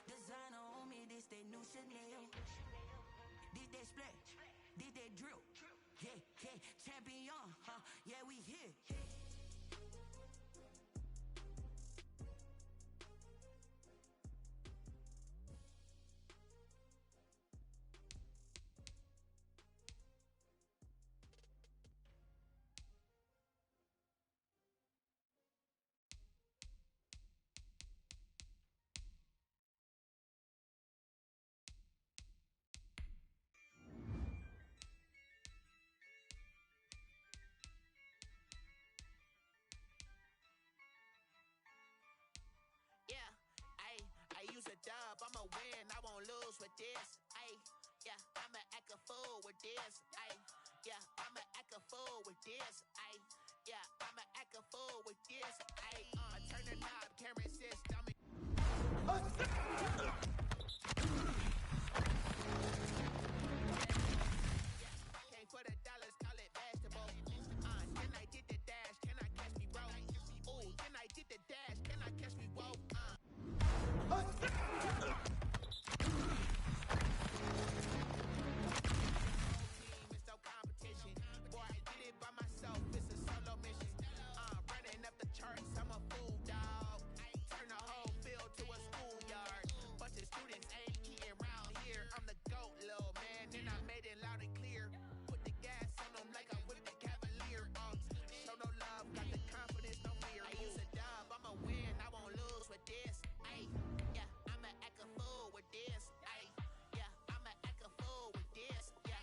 Designer on me, this they new Chanel. This they split, this they drill. Yeah, yeah, champion, huh? Yeah, we here. Yeah, I use a dub, I'ma win, I won't lose with this. Yeah, I'ma act a fool with this. Yeah, I'ma act a fool with this. Yeah, I'ma act a fool with this. Turn the knob, camera assist, dummy. Came for the dollars, call it basketball. Then I did the dash, can I catch me, bro? Ooh, then I did the dash, can I catch me, whoa? It's no competition. Boy, I did it by myself, it's a solo mission. Running up the charts, I'm a fool, dog. Turn the whole field to a schoolyard. Bunch of students ain't eating around here. I'm the GOAT, little man, and I made it loud and clear. Put the gas on them like I whipped the Cavalier. Show no love, got the confidence, no fear. I use a dub, I'ma win, I won't lose with this. Yeah, I'ma act a fool with this. Yeah, I'ma act a fool with this. Yeah,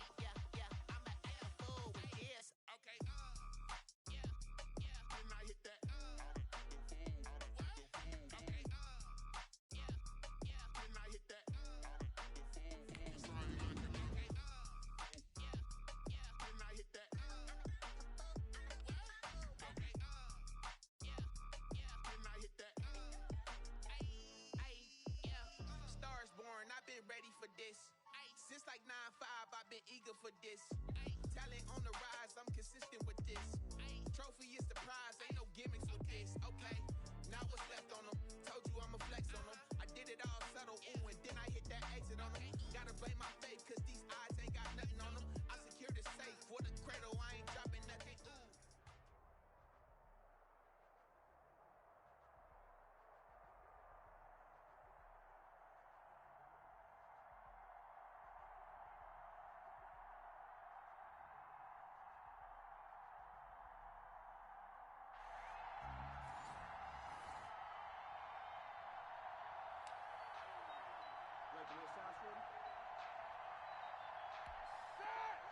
I'ma act a fool with this. Okay, yeah, when I hit that. Okay, yeah, when I hit that. It's right like it. Okay, yeah, when I hit that. Okay, yeah, when I hit that. Yeah, stars born, I've been ready for this. Since like 9-5, I've been eager for this. Talent on the rise, I'm consistent with this. Trophy is the prize, ain't no gimmicks with this. Okay, now what's left on them? Told you I'ma flex on them. I did it all subtle, ooh, and then I hit that exit on them. Gotta blame my faith, cause these eyes ain't got nothing on them. I secured the safe for the cradle, I ain't dropping nothing. Ooh.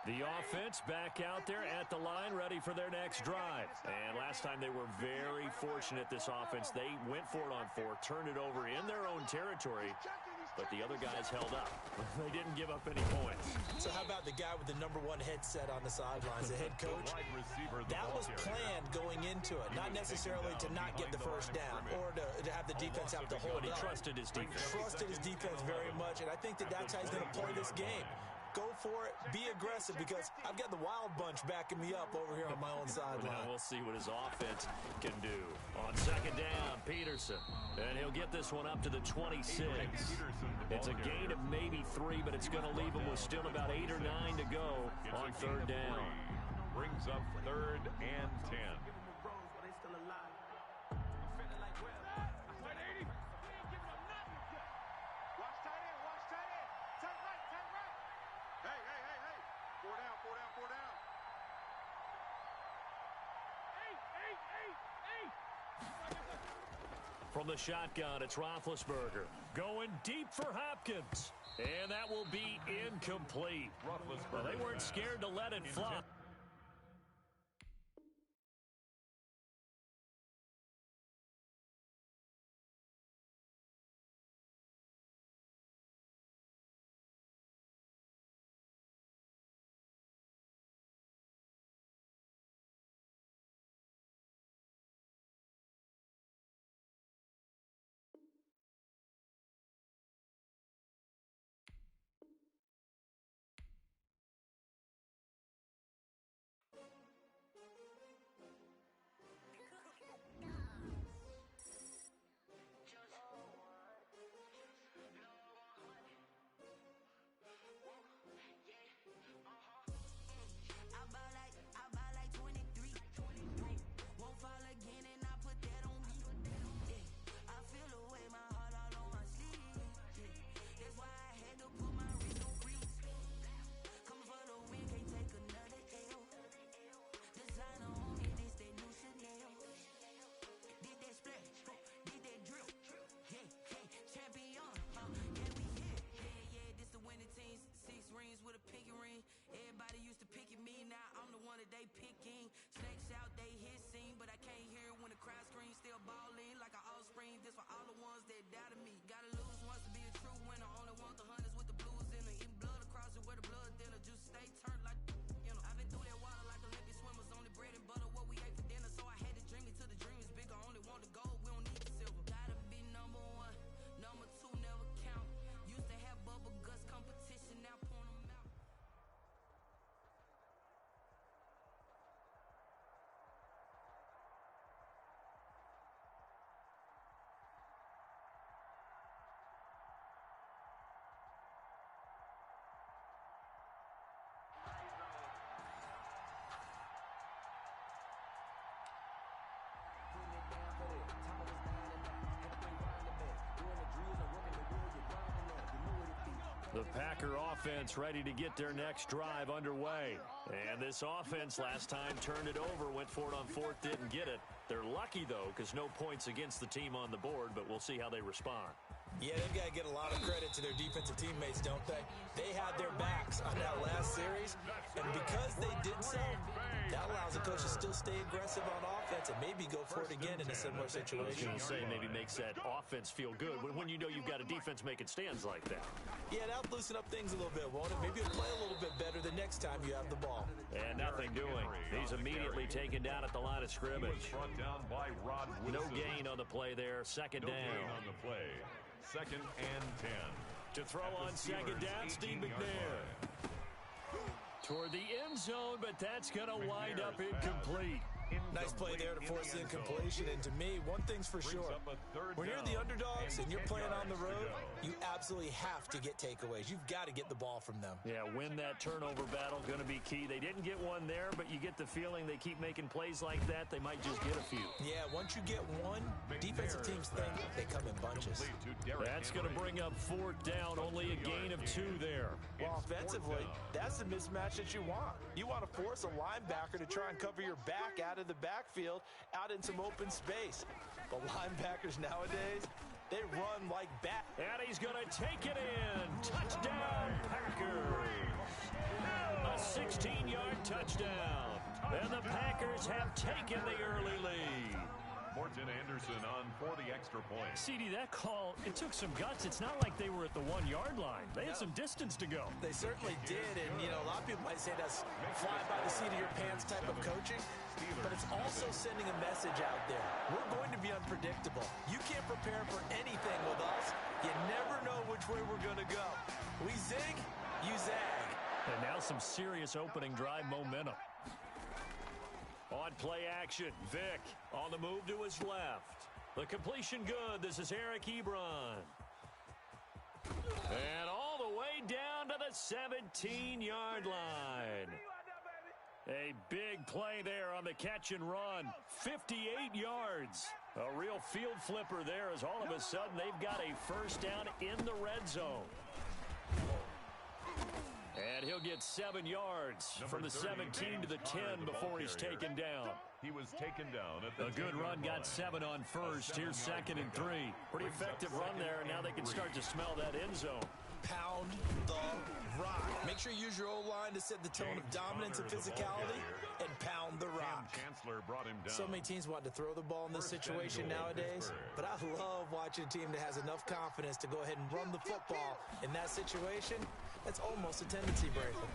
The offense back out there at the line, ready for their next drive. And last time they were very fortunate, this offense. They went for it on 4, turned it over in their own territory, but the other guys held up. They didn't give up any points. So how about the guy with the #1 headset on the sidelines, the head coach? That was planned going into it, not necessarily to not get the first down or to have the defense have to hold But he up. trusted his defense. Trusted his defense very much, and I think that's how he's going to play this game. Go for it, be aggressive, because I've got the wild bunch backing me up over here on my own sideline. Well, we'll see what his offense can do. On second down, Peterson. And he'll get this one up to the 26. It's a gain of maybe 3, but it's going to leave him with still about 8 or 9 to go on third down. Brings up 3rd and 10. From the shotgun, it's Roethlisberger. Going deep for Hopkins. And that will be incomplete. Well, they weren't scared to let it fly. The Packer offense ready to get their next drive underway. And this offense last time turned it over, went for it on fourth, didn't get it. They're lucky, though, because no points against the team on the board, but we'll see how they respond. Yeah, they've got to get a lot of credit to their defensive teammates, don't they? They had their backs on that last series, and because they did so, that allows the coach to still stay aggressive on offense and maybe go for it again in a similar situation. I was going to say maybe makes that offense feel good when you know you've got a defense making stands like that. Yeah, that'll loosen up things a little bit, won't it? Maybe you'll play a little bit better the next time you have the ball. And nothing doing. He's immediately taken down at the line of scrimmage. No gain on the play there. Second down. On the play. Second and 10. To throw on second down, Steve McNair. Toward the end zone, but that's going to wind up incomplete. Nice play there to force the incompletion. And to me, one thing's for sure. When you're the underdogs and you're playing on the road, you absolutely have to get takeaways. You've got to get the ball from them. Yeah, win that turnover battle, going to be key. They didn't get one there, but you get the feeling they keep making plays like that, they might just get a few. Yeah, once you get one, defensive teams think they come in bunches. That's going to bring up fourth down, only a gain of 2 there. Well, offensively, that's the mismatch that you want. You want to force a linebacker to try and cover your back out of the backfield, out in some open space. The linebackers nowadays, they run like bat. And he's going to take it in. Touchdown, Packers. A 16-yard touchdown. And the Packers have taken the early lead. Morton Anderson on for the extra point. CD, that call, it took some guts. It's not like they were at the 1-yard line. They had some distance to go. They certainly did, and, you know, a lot of people might say that's fly by the seat of your pants type of coaching, but it's also sending a message out there. We're going to be unpredictable. You can't prepare for anything with us. You never know which way we're going to go. We zig, you zag. And now some serious opening drive momentum. On play action, Vick on the move to his left. The completion good. This is Eric Ebron. And all the way down to the 17-yard line. A big play there on the catch and run. 58 yards. A real field flipper there as all of a sudden they've got a first down in the red zone. And he'll get 7 yards from the 17 to the 10 before he's taken down. He was taken down at the A good run, got 7 on first. Here's 2nd and 3. Pretty effective run there, and now they can start to smell that end zone. Pound the rock. Make sure you use your O-line to set the tone of dominance and physicality, and pound the rock. So many teams want to throw the ball in this situation nowadays, but I love watching a team that has enough confidence to go ahead and run the football in that situation. That's almost a tendency breaker.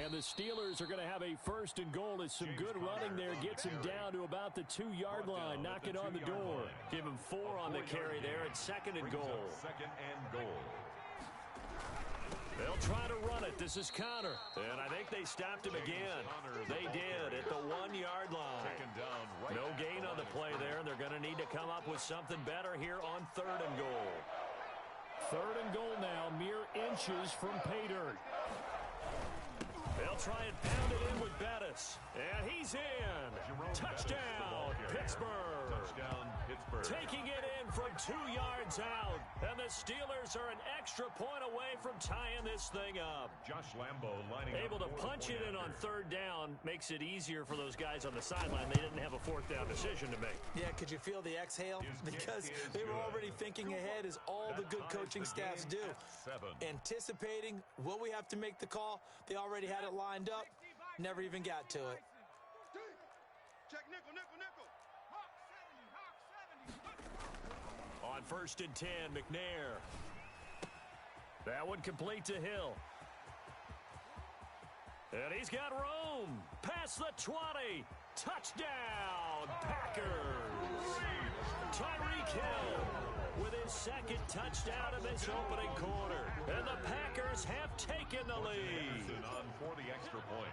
And the Steelers are going to have a 1st and goal as some good running there gets him down to about the 2-yard line. Knock it on the door. Give him 4 on the carry there at 2nd and goal. 2nd and goal. They'll try to run it. This is Connor. And I think they stopped him again. They did at the 1-yard line. No gain on the play there, and they're going to need to come up with something better here on 3rd and goal. 3rd and goal now, mere inches from pay dirt. They'll try and pound it in with Bettis. And he's in. Touchdown, Pittsburgh. Touchdown, Pittsburgh. Taking it in from 2 yards out. And the Steelers are an extra point away from tying this thing up. Josh Lambo lining Able to punch it in on 3rd down. Makes it easier for those guys on the sideline. They didn't have a 4th down decision to make. Yeah, could you feel the exhale? Because they were already thinking ahead, as all the good coaching staffs do. Anticipating, will we have to make the call? They already had it lined up. Never even got to it. Check nickel, nickel, nickel. On 1st and 10, McNair. That one complete to Hill. And he's got room. Past the 20. Touchdown, Packers. Tyreek Hill with his 2nd touchdown of this opening quarter. And the Packers have taken the lead. On for the extra point.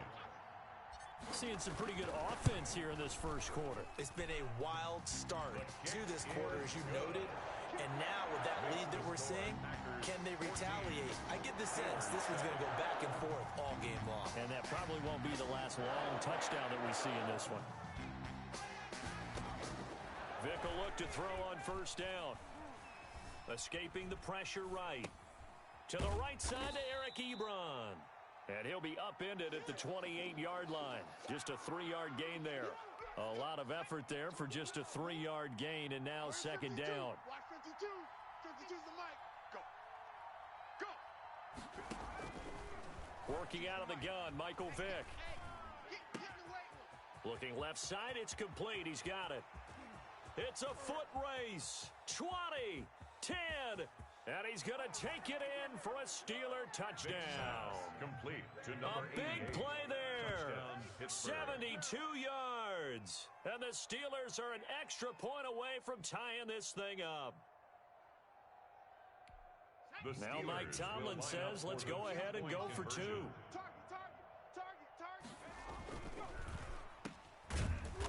Seeing some pretty good offense here in this first quarter. It's been a wild start to this quarter, as you noted. And now with that lead that we're seeing, can they retaliate? I get the sense this one's going to go back and forth all game long. And that probably won't be the last long touchdown that we see in this one. Vick will look to throw on 1st down. Escaping the pressure right. To the right side to Eric Ebron. And he'll be upended at the 28-yard line. Just a 3-yard gain there. A lot of effort there for just a 3-yard gain, and now second down. Watch 52. 52's the mic. Go. Working out of the gun, Michael Vick. Looking left side, it's complete. He's got it. It's a foot race. 20, 10, and he's going to take it in for a Steeler touchdown. Complete to number a big 88. play there. Touchdown, 72 yards. And the Steelers are an extra point away from tying this thing up. Now Mike Tomlin says, let's go ahead and go for two.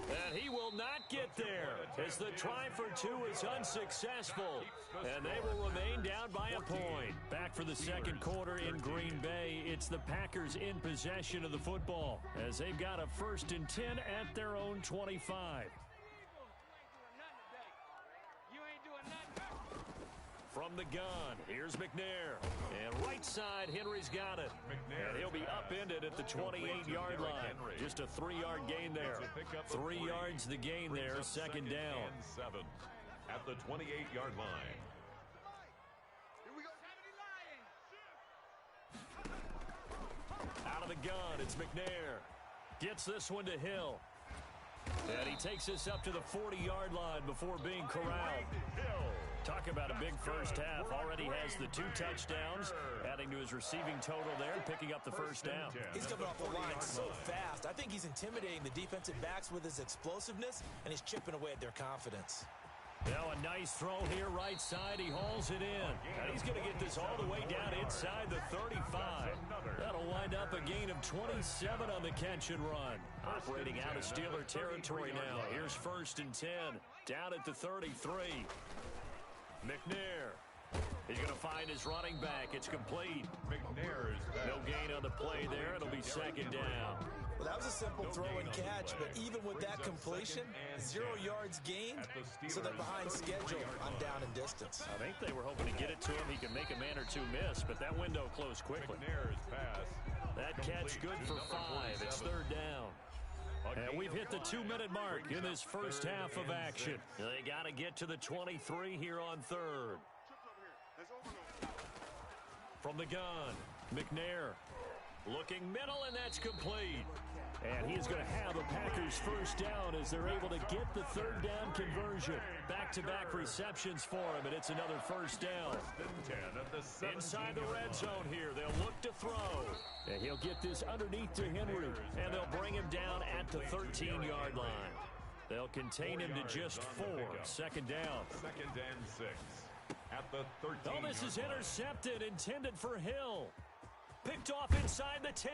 And he will not get there as the try for two is unsuccessful. And they will remain down by a point. Back for the second quarter in Green Bay. It's the Packers in possession of the football as they've got a 1st and 10 at their own 25. From the gun, here's McNair. And right side, Henry's got it. And he'll be upended at the 28-yard line. Just a 3-yard gain there. 3 yards the gain there, second down. 7 at the 28-yard line. Out of the gun, it's McNair. Gets this one to Hill. And he takes this up to the 40-yard line before being corralled. Talk about a big first half. Already has the 2 touchdowns, adding to his receiving total there, picking up the first down. He's coming off the line so fast. I think he's intimidating the defensive backs with his explosiveness, and he's chipping away at their confidence. Now a nice throw here right side. He hauls it in. And he's going to get this all the way down inside the 35. That'll wind up a gain of 27 on the catch and run. Operating out of Steeler territory now. Here's 1st and 10. Down at the 33. McNair. He's going to find his running back. It's complete. McNair's No gain on the play there. It'll be second down. Well, that was a simple throw and catch, but even with that completion, 0 yards gained, so they're behind schedule on down and distance. I think they were hoping to get it to him. He can make a man or two miss, but that window closed quickly. McNair's pass. That catch good for 5. It's 3rd down. And we've hit the 2-minute mark in this first half of action. They got to get to the 23 here on 3rd. From the gun, McNair looking middle, and that's complete. And he's going to have a Packers first down as they're able to get the 3rd down conversion. Back-to-back receptions for him, and it's another first down. Inside the red zone here, they'll look to throw. And he'll get this underneath to Henry, and they'll bring him down at the 13-yard line. They'll contain him to just 4. Second down. 2nd and 6 at the 13. Oh, this is intercepted, intended for Hill. Picked off inside the 10.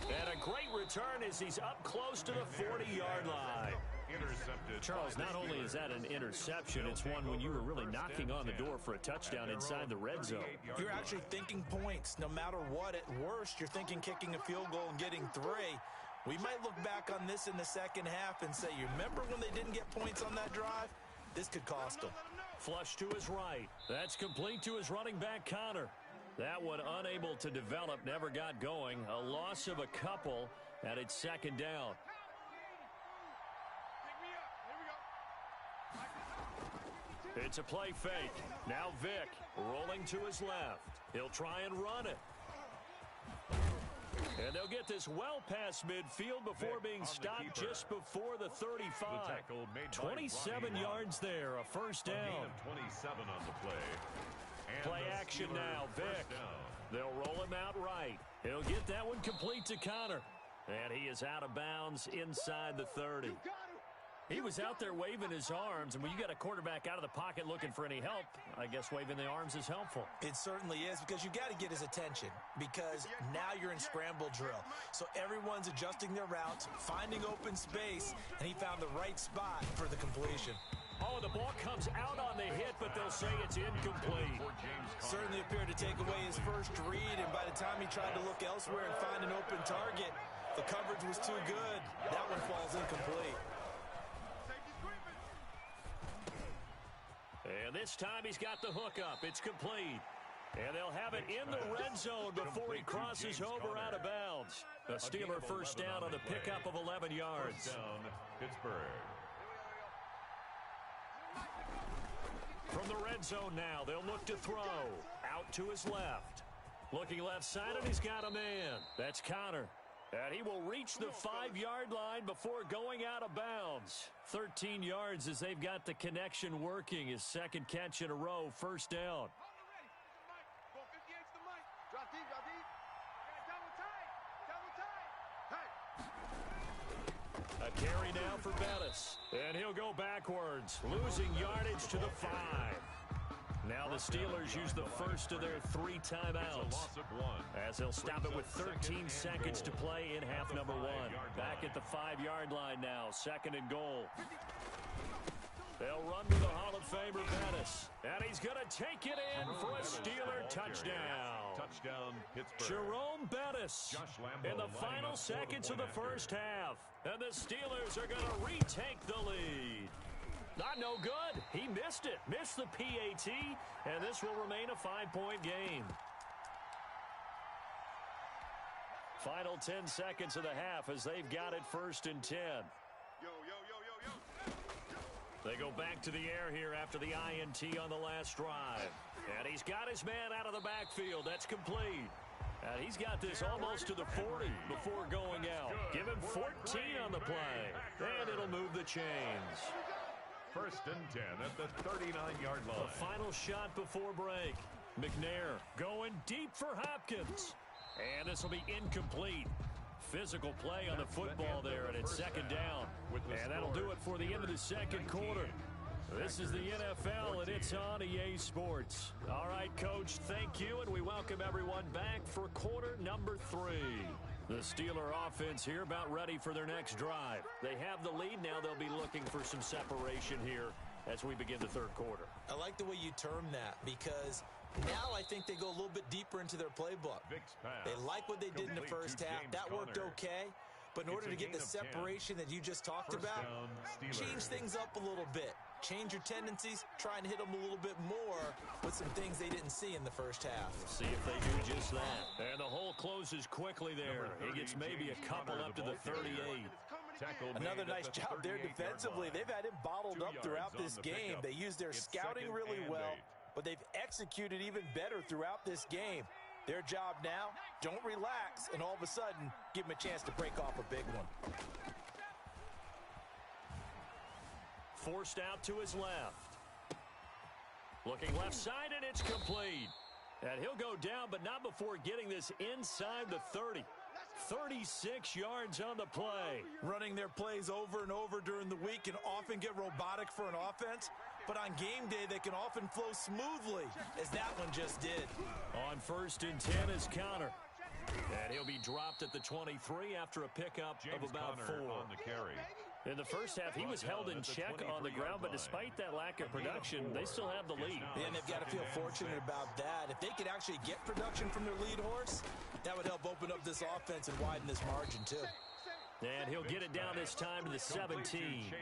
And a great return as he's up close to the 40-yard line. Intercepted. Charles, not only is that an interception, it's one when you were really knocking on the door for a touchdown inside the red zone. You're actually thinking points. No matter what, at worst, you're thinking kicking a field goal and getting 3. We might look back on this in the second half and say, you remember when they didn't get points on that drive? This could cost them. Flush to his right. That's complete to his running back, Connor. That one unable to develop, never got going. A loss of a couple, and it's second down. It's a play fake. Now Vick rolling to his left. He'll try and run it. And they'll get this well past midfield before being stopped just before the 35. 27 yards there, a first down. 27 on the play. Play action now, Vick. They'll roll him out right. He'll get that one complete to Connor. And he is out of bounds inside the 30. He was out there waving his arms, and when you got a quarterback out of the pocket looking for any help, I guess waving the arms is helpful. It certainly is, because you got to get his attention, because now you're in scramble drill. So everyone's adjusting their routes, finding open space, and he found the right spot for the completion. Oh, the ball comes out on the hit, but they'll say it's incomplete. Certainly appeared to take away his first read, and by the time he tried to look elsewhere and find an open target, the coverage was too good. That one falls incomplete. And this time he's got the hook up. It's complete. And they'll have it in the red zone before he crosses over out of bounds. A Steeler first down on the pickup of 11 yards. First down, Pittsburgh. From the red zone now, they'll look to throw. Out to his left. Looking left side, and he's got a man. That's Connor. And he will reach the 5-yard line before going out of bounds. 13 yards as they've got the connection working. His second catch in a row, first down. Drop deep, drop deep. Double tight. A carry now for Bettis. And he'll go backwards, losing yardage to the 5. Now the Steelers use the first of their 3 timeouts, as they'll stop it with 13 seconds to play in half number 1. Back at the 5-yard line now, second and goal. They'll run with the Hall of Famer Bettis, and he's going to take it in for a Steeler touchdown. Touchdown, Pittsburgh. Jerome Bettis in the final seconds of the first half, and the Steelers are going to retake the lead. Not no good. He missed it. Missed the PAT, and this will remain a 5-point game. Final 10 seconds of the half as they've got it first and 10. They go back to the air here after the INT on the last drive. And he's got his man out of the backfield. That's complete. And he's got this almost to the 40 before going out. Give him 14 on the play. And it'll move the chains. First and 10 at the 39-yard line. The final shot before break. McNair going deep for Hopkins. And this will be incomplete. Physical play on the football there, and it's second down. And that'll do it for the end of the second quarter. This is the NFL, and it's on EA Sports. All right, Coach, thank you, and we welcome everyone back for quarter number 3. The Steeler offense here about ready for their next drive. They have the lead. Now they'll be looking for some separation here as we begin the third quarter. I like the way you term that, because now I think they go a little bit deeper into their playbook. They like what they did in the first half. That worked okay. But in order to get the separation that you just talked about, change things up a little bit. Change your tendencies, try and hit them a little bit more with some things they didn't see in the first half. We'll see if they do just that. And the hole closes quickly there. He gets maybe a couple up to the 38. Another nice job there defensively. They've had him bottled up throughout this game. They used their scouting really well, but they've executed even better throughout this game. Their job now, don't relax, and all of a sudden, give them a chance to break off a big one. Forced out to his left. Looking left side, and it's complete. And he'll go down, but not before getting this inside the 30. 36 yards on the play. Running their plays over and over during the week can often get robotic for an offense, but on game day, they can often flow smoothly, as that one just did. On first and 10 is Connor. And he'll be dropped at the 23 after a pickup of about 4. On the carry. In the first half, he was held in check on the ground, but despite that lack of production, they still have the lead. And they've got to feel fortunate about that. If they could actually get production from their lead horse, that would help open up this offense and widen this margin, too. And he'll get it down this time to the 17.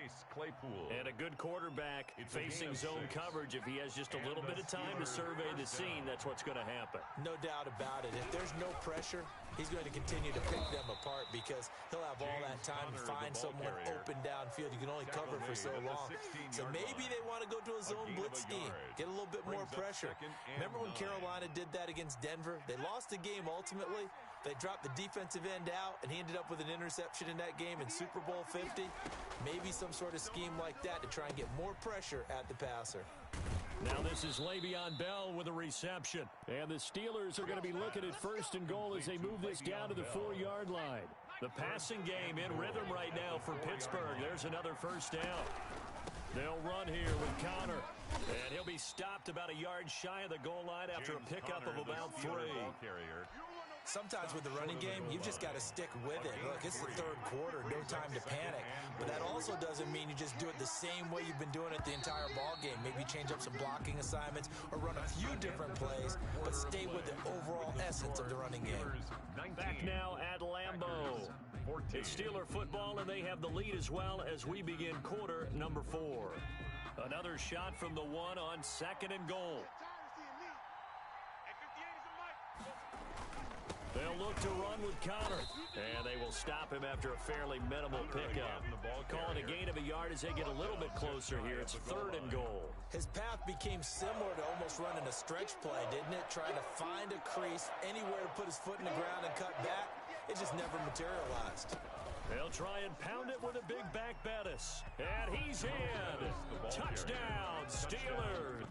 And a good quarterback facing zone coverage. If he has just a little bit of time to survey the scene, that's what's going to happen. No doubt about it. If there's no pressure, he's going to continue to pick them apart because he'll have all that time to find someone open downfield. You can only cover for so long. So maybe they want to go to a zone blitz scheme, get a little bit more pressure. Remember when Carolina did that against Denver? They lost the game ultimately. They dropped the defensive end out, and he ended up with an interception in that game in Super Bowl 50. Maybe some sort of scheme like that to try and get more pressure at the passer. Now this is Le'Veon Bell with a reception. And the Steelers are going to be looking at first and goal as they move this down to the 4-yard line. The passing game in rhythm right now for Pittsburgh. There's another first down. They'll run here with Connor. And he'll be stopped about a yard shy of the goal line after a pickup of about 3. Sometimes with the running game, you've just got to stick with it. Look, it's the third quarter, no time to panic. But that also doesn't mean you just do it the same way you've been doing it the entire ball game. Maybe change up some blocking assignments or run a few different plays, but stay with the overall essence of the running game. Back now at Lambeau. It's Steeler football, and they have the lead as well as we begin quarter number 4. Another shot from the 1 on second and goal. They'll look to run with Connor. And they will stop him after a fairly minimal pickup. Calling a gain of a yard as they get a little bit closer here. It's 3rd and goal. His path became similar to almost running a stretch play, didn't it? Trying to find a crease, anywhere to put his foot in the ground and cut back. It just never materialized. They'll try and pound it with a big back Bettis. And he's in. Touchdown, Steelers.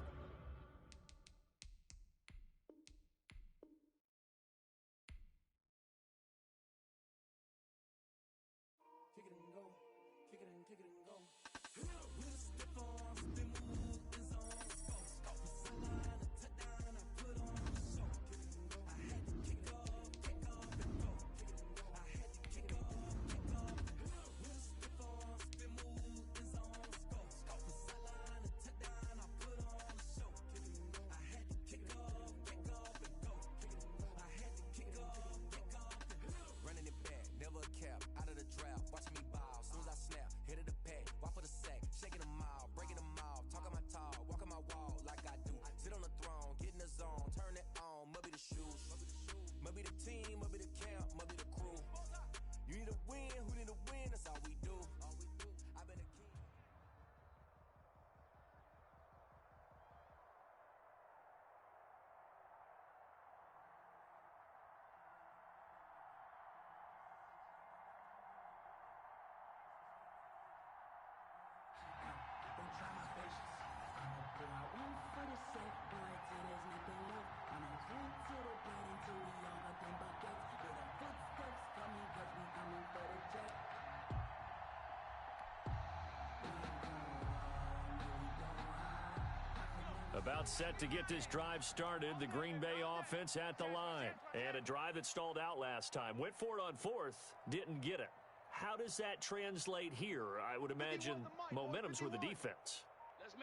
About set to get this drive started, the Green Bay offense at the line. And a drive that stalled out last time. Went for it on 4th, didn't get it. How does that translate here? I would imagine momentum's with the defense.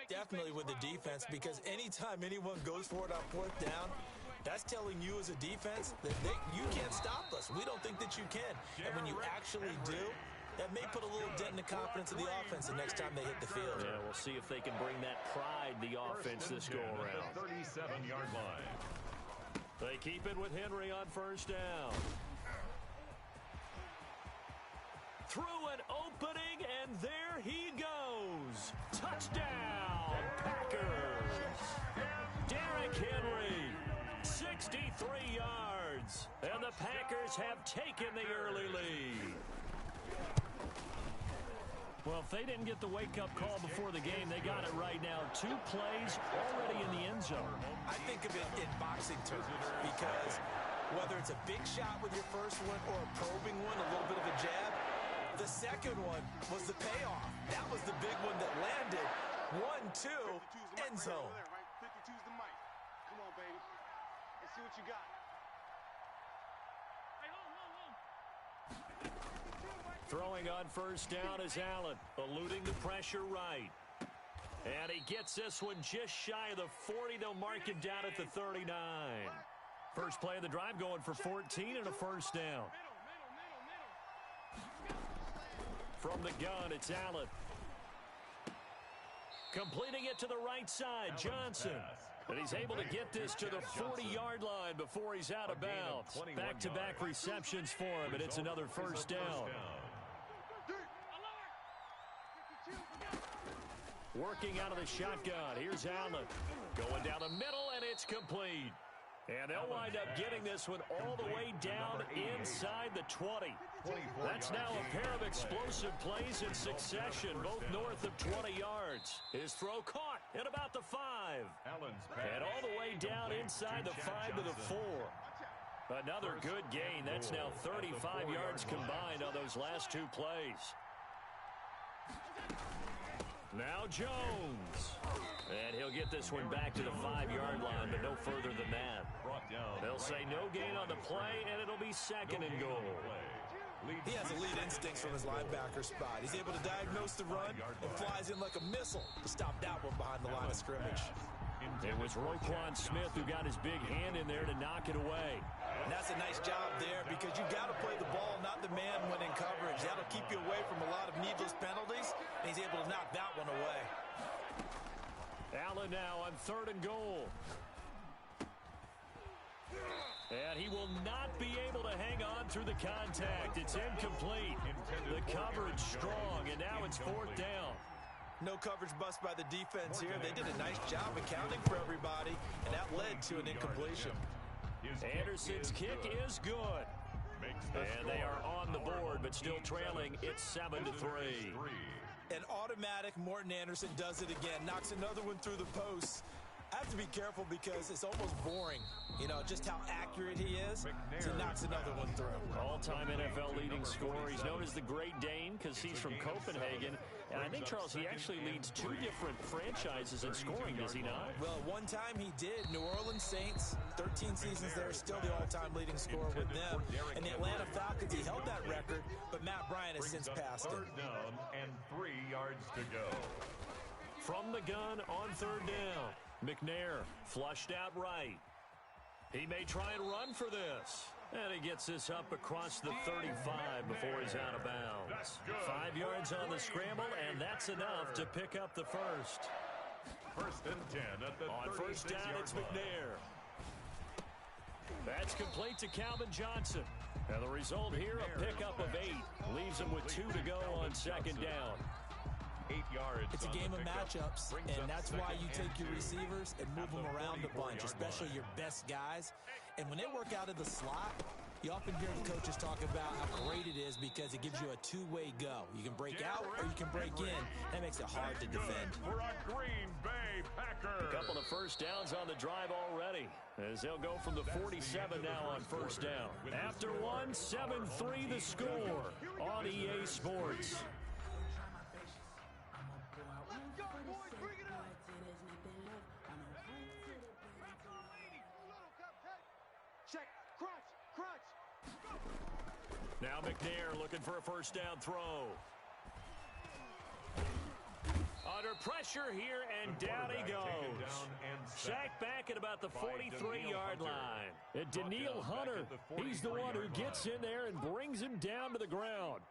Definitely with the defense, because anytime anyone goes for it on 4th down, that's telling you as a defense that you can't stop us. We don't think that you can. And when you actually do, that may put a little dent in the confidence of the offense the next time they hit the field. Yeah, we'll see if they can bring that pride the offense this go-around. 37-yard line. They keep it with Henry on 1st down. Through an opening, and there he goes. Touchdown, Packers. Derrick Henry, 63 yards. And the Packers have taken the early lead. Well, if they didn't get the wake-up call before the game, they got it right now. 2 plays already in the end zone. I think of it in boxing terms because whether it's a big shot with your first one or a probing one, a little bit of a jab, the second one was the payoff. That was the big one that landed. 1-2, end zone. 52's the mic. Come on, baby. Let's see what you got. Throwing on 1st down is Allen, eluding the pressure right. And he gets this one just shy of the 40. They'll mark him down at the 39. First play of the drive going for 14 and a 1st down. From the gun, it's Allen. Completing it to the right side, Johnson. And he's able to get this to the 40-yard line before he's out of bounds. Back-to-back receptions for him, and it's another 1st down. Working out of the shotgun. Here's Allen. Going down the middle, and it's complete. And they'll wind up getting this one all the way down inside the 20. That's now a pair of explosive plays in succession, both north of 20 yards. His throw caught at about the 5. And all the way down inside the 5 to the 4. Another good gain. That's now 35 yards combined on those last 2 plays. Now Jones. And he'll get this one back to the 5-yard line, but no further than that. They'll say no gain on the play, and it'll be 2nd and goal. He has elite instincts from his linebacker spot. He's able to diagnose the run and flies in like a missile to stop that one behind the line of scrimmage. It was Roquan Smith who got his big hand in there to knock it away. And that's a nice job there because you got to play the ball, not the man when in coverage. That'll keep you away from a lot of needless penalties, and he's able to knock that one away. Allen now on 3rd and goal. And he will not be able to hang on through the contact. It's incomplete. The coverage strong, and now it's 4th down. No coverage bust by the defense here. They did a nice job accounting for everybody, and that led to an incompletion. Anderson's kick is good. And they are on the board, but still trailing. It's 7-3. An automatic Morton Anderson does it again. Knocks another one through the post. I have to be careful because it's almost boring, you know, just how accurate he is. He knocks another one through. All-time NFL leading scorer. He's known as the Great Dane because he's from Copenhagen. And I think, Charles, he actually leads 2 different franchises in scoring, does he not? Well, at one time he did. New Orleans Saints, 13 seasons there, still the all-time leading scorer with them. And the Atlanta Falcons, he held that record, but Matt Bryant has since passed it. 3rd down and 3 yards to go. From the gun on 3rd down. McNair flushed out right. He may try and run for this. And he gets this up across the 35 before he's out of bounds. 5 yards on the scramble, and that's enough to pick up the first. 1st and 10 at the on 1st down, it's McNair. That's complete to Calvin Johnson. And the result here, a pickup of 8. Leaves him with 2 to go on 2nd down. 8 yards. It's a game of matchups, and that's why you take your receivers and move them around a bunch, especially your best guys. And when they work out of the slot, you often hear the coaches talk about how great it is because it gives you a 2-way go. You can break out or you can break in. That makes it hard to defend. For a Green Bay Packer. A couple of 1st downs on the drive already, as they'll go from the 47 now on 1st down. After 1, 7-3 the score on EA Sports. Now McNair looking for a 1st down throw. Under pressure here, and down he goes. Sacked back at about the 43-yard line. And Daniil Hunter, he's the one who gets in there and brings him down to the ground.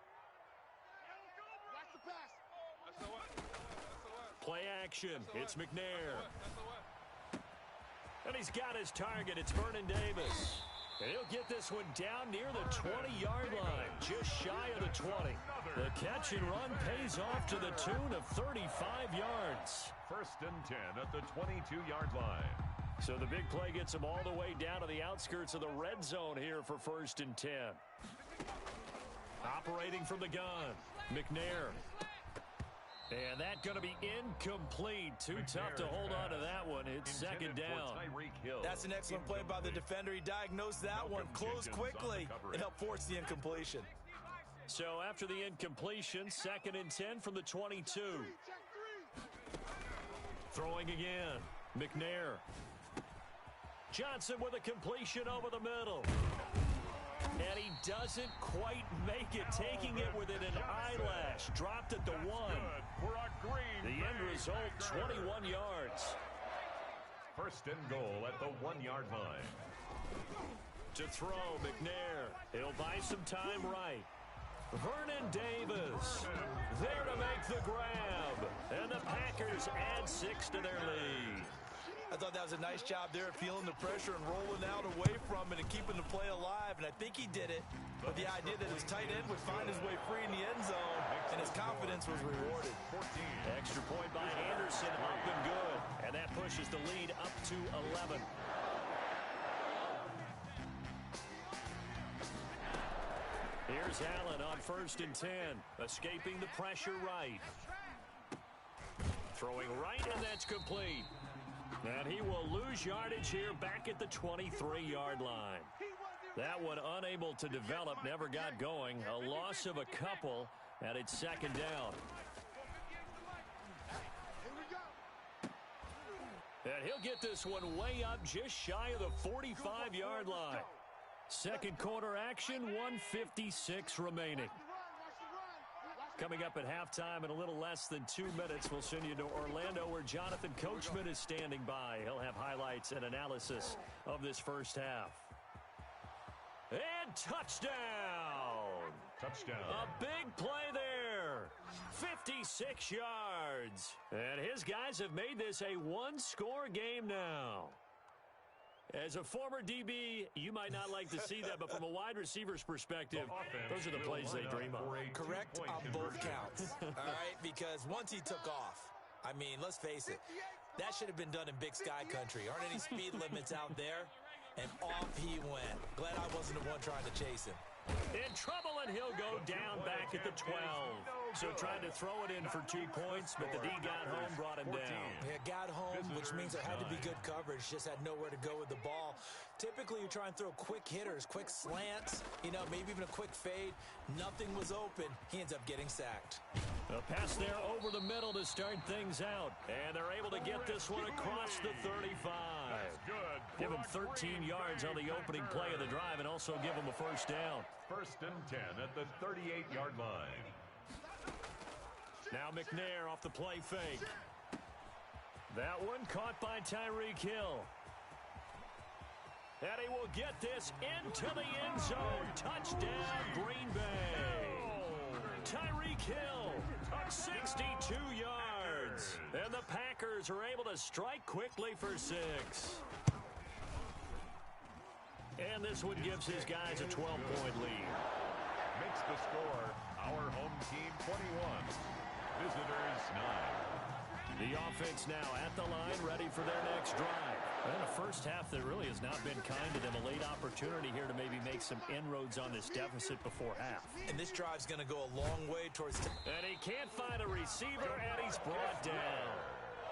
Play action. It's McNair. And he's got his target. It's Vernon Davis. And he'll get this one down near the 20-yard line, just shy of the 20. The catch and run pays off to the tune of 35 yards. 1st and 10 at the 22-yard line. So the big play gets him all the way down to the outskirts of the red zone here for 1st and 10. Operating from the gun, McNair. And that's going to be incomplete. Too tough to hold on to that one. It's 2nd down. That's an excellent play by the defender. He diagnosed that one, closed quickly, and helped force the incompletion. So after the incompletion, 2nd and 10 from the 22. Throwing again. McNair. Johnson with a completion over the middle. And he doesn't quite make it, taking it within an eyelash. Dropped at the 1. The end result, 21 yards. 1st and goal at the 1-yard line. To throw, McNair. He'll buy some time right. Vernon Davis there to make the grab. And the Packers add 6 to their lead. I thought that was a nice job there, feeling the pressure and rolling out away from it and keeping the play alive. And I think he did it with the idea that his tight end would find his way free in the end zone, and his confidence was rewarded. Extra point by Anderson, up and good. And that pushes the lead up to 11. Here's Allen on 1st and 10, escaping the pressure right. Throwing right, and that's complete. And he will lose yardage here back at the 23-yard line. That one unable to develop, never got going. A loss of a couple, and it's 2nd down. And he'll get this one way up just shy of the 45-yard line. 2nd quarter action, 1:56 remaining. Coming up at halftime in a little less than 2 minutes, we'll send you to Orlando where Jonathan Coachman is standing by. He'll have highlights and analysis of this first half. And touchdown! Touchdown. A big play there. 56 yards. And his guys have made this a one-score game now. As a former DB, you might not like to see that, but from a wide receiver's perspective, those are the plays they dream of. Correct on both counts, all right? Because once he took off, I mean, let's face it, that should have been done in Big Sky country. Aren't any speed limits out there? And off he went. Glad I wasn't the one trying to chase him. In trouble, and he'll go down back at the 12. So tried to throw it in for 2 points, but the D got home, brought him down. Yeah, got home, which means there had to be good coverage. Just had nowhere to go with the ball. Typically, you try and throw quick hitters, quick slants, you know, maybe even a quick fade. Nothing was open. He ends up getting sacked. A pass there over the middle to start things out. And they're able to get this one across the 35. Give him 13 yards on the opening play of the drive and also give him a first down. 1st and 10 at the 38-yard line. Now McNair off the play fake. That one caught by Tyreek Hill. And he will get this into the end zone. Touchdown, Green Bay. Tyreek Hill, 62 yards. And the Packers are able to strike quickly for 6. And this one gives his guys a 12-point lead. Makes the score our home team 21. Visitors 9. The offense now at the line, ready for their next drive. And in the first half, there really has not been kind to them. A late opportunity here to maybe make some inroads on this deficit before half. And this drive's going to go a long way towards... And he can't find a receiver, and he's brought down.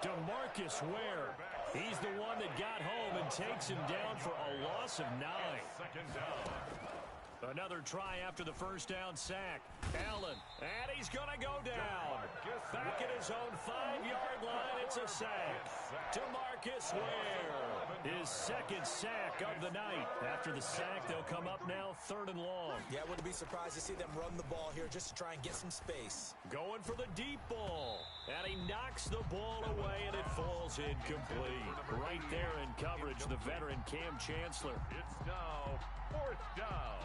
DeMarcus Ware. He's the one that got home and takes him down for a loss of 9. 2nd down. Another try after the first down sack. Allen, and he's going to go down. Back at his own 5-yard line, it's a sack. DeMarcus Ware, his 2nd sack of the night. After the sack, they'll come up now 3rd and long. Yeah, I wouldn't be surprised to see them run the ball here just to try and get some space. Going for the deep ball. And he knocks the ball away, and it falls incomplete. Right there in coverage, the veteran Cam Chancellor. It's now 4th down.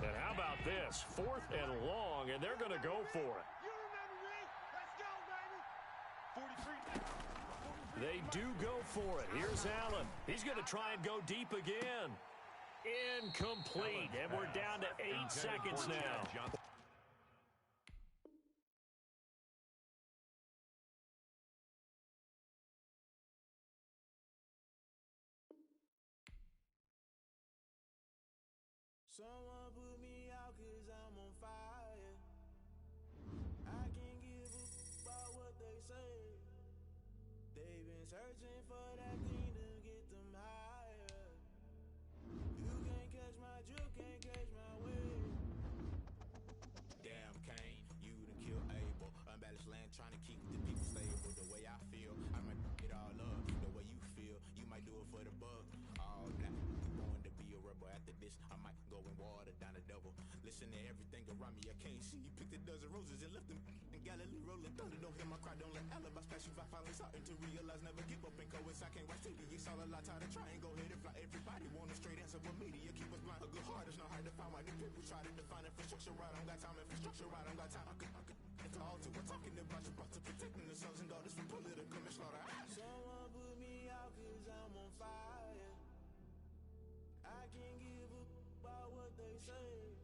And how about this? 4th and long, and they're going to go for it. They do go for it. Here's Allen. He's going to try and go deep again. Incomplete, and we're down to 8 seconds now. Someone put me out 'cause I'm on fire. I can't give a about what they say. They've been searching for that thing to get them higher. You can't catch my drift, can't catch my wave. Damn, Kane, you done kill Abel. Unbalanced land trying to keep the people stable. The way I feel, I might it all up. The way you feel, you might do it for the buck. All black, born to be a rebel. After this, I might go and water down the devil. Listen to everything around me, I can't see. Picked a dozen roses and left them in Galilee rolling thunder. Don't hear my cry, don't let alibis pass you by. Finally starting to realize, never give up and coincide. Can't watch TV, it's all a lot. Tired of trying, go ahead and fly. Everybody want a straight answer, but media keep us blind. A good heart is not hard to find. Why the people try to define infrastructure right? I don't got time, infrastructure right, I don't got time. I could it's all to we're talking about you, about to protecting the sons and daughters from political manslaughter. Someone put me out 'cause I'm on fire. I can't give a about what they say.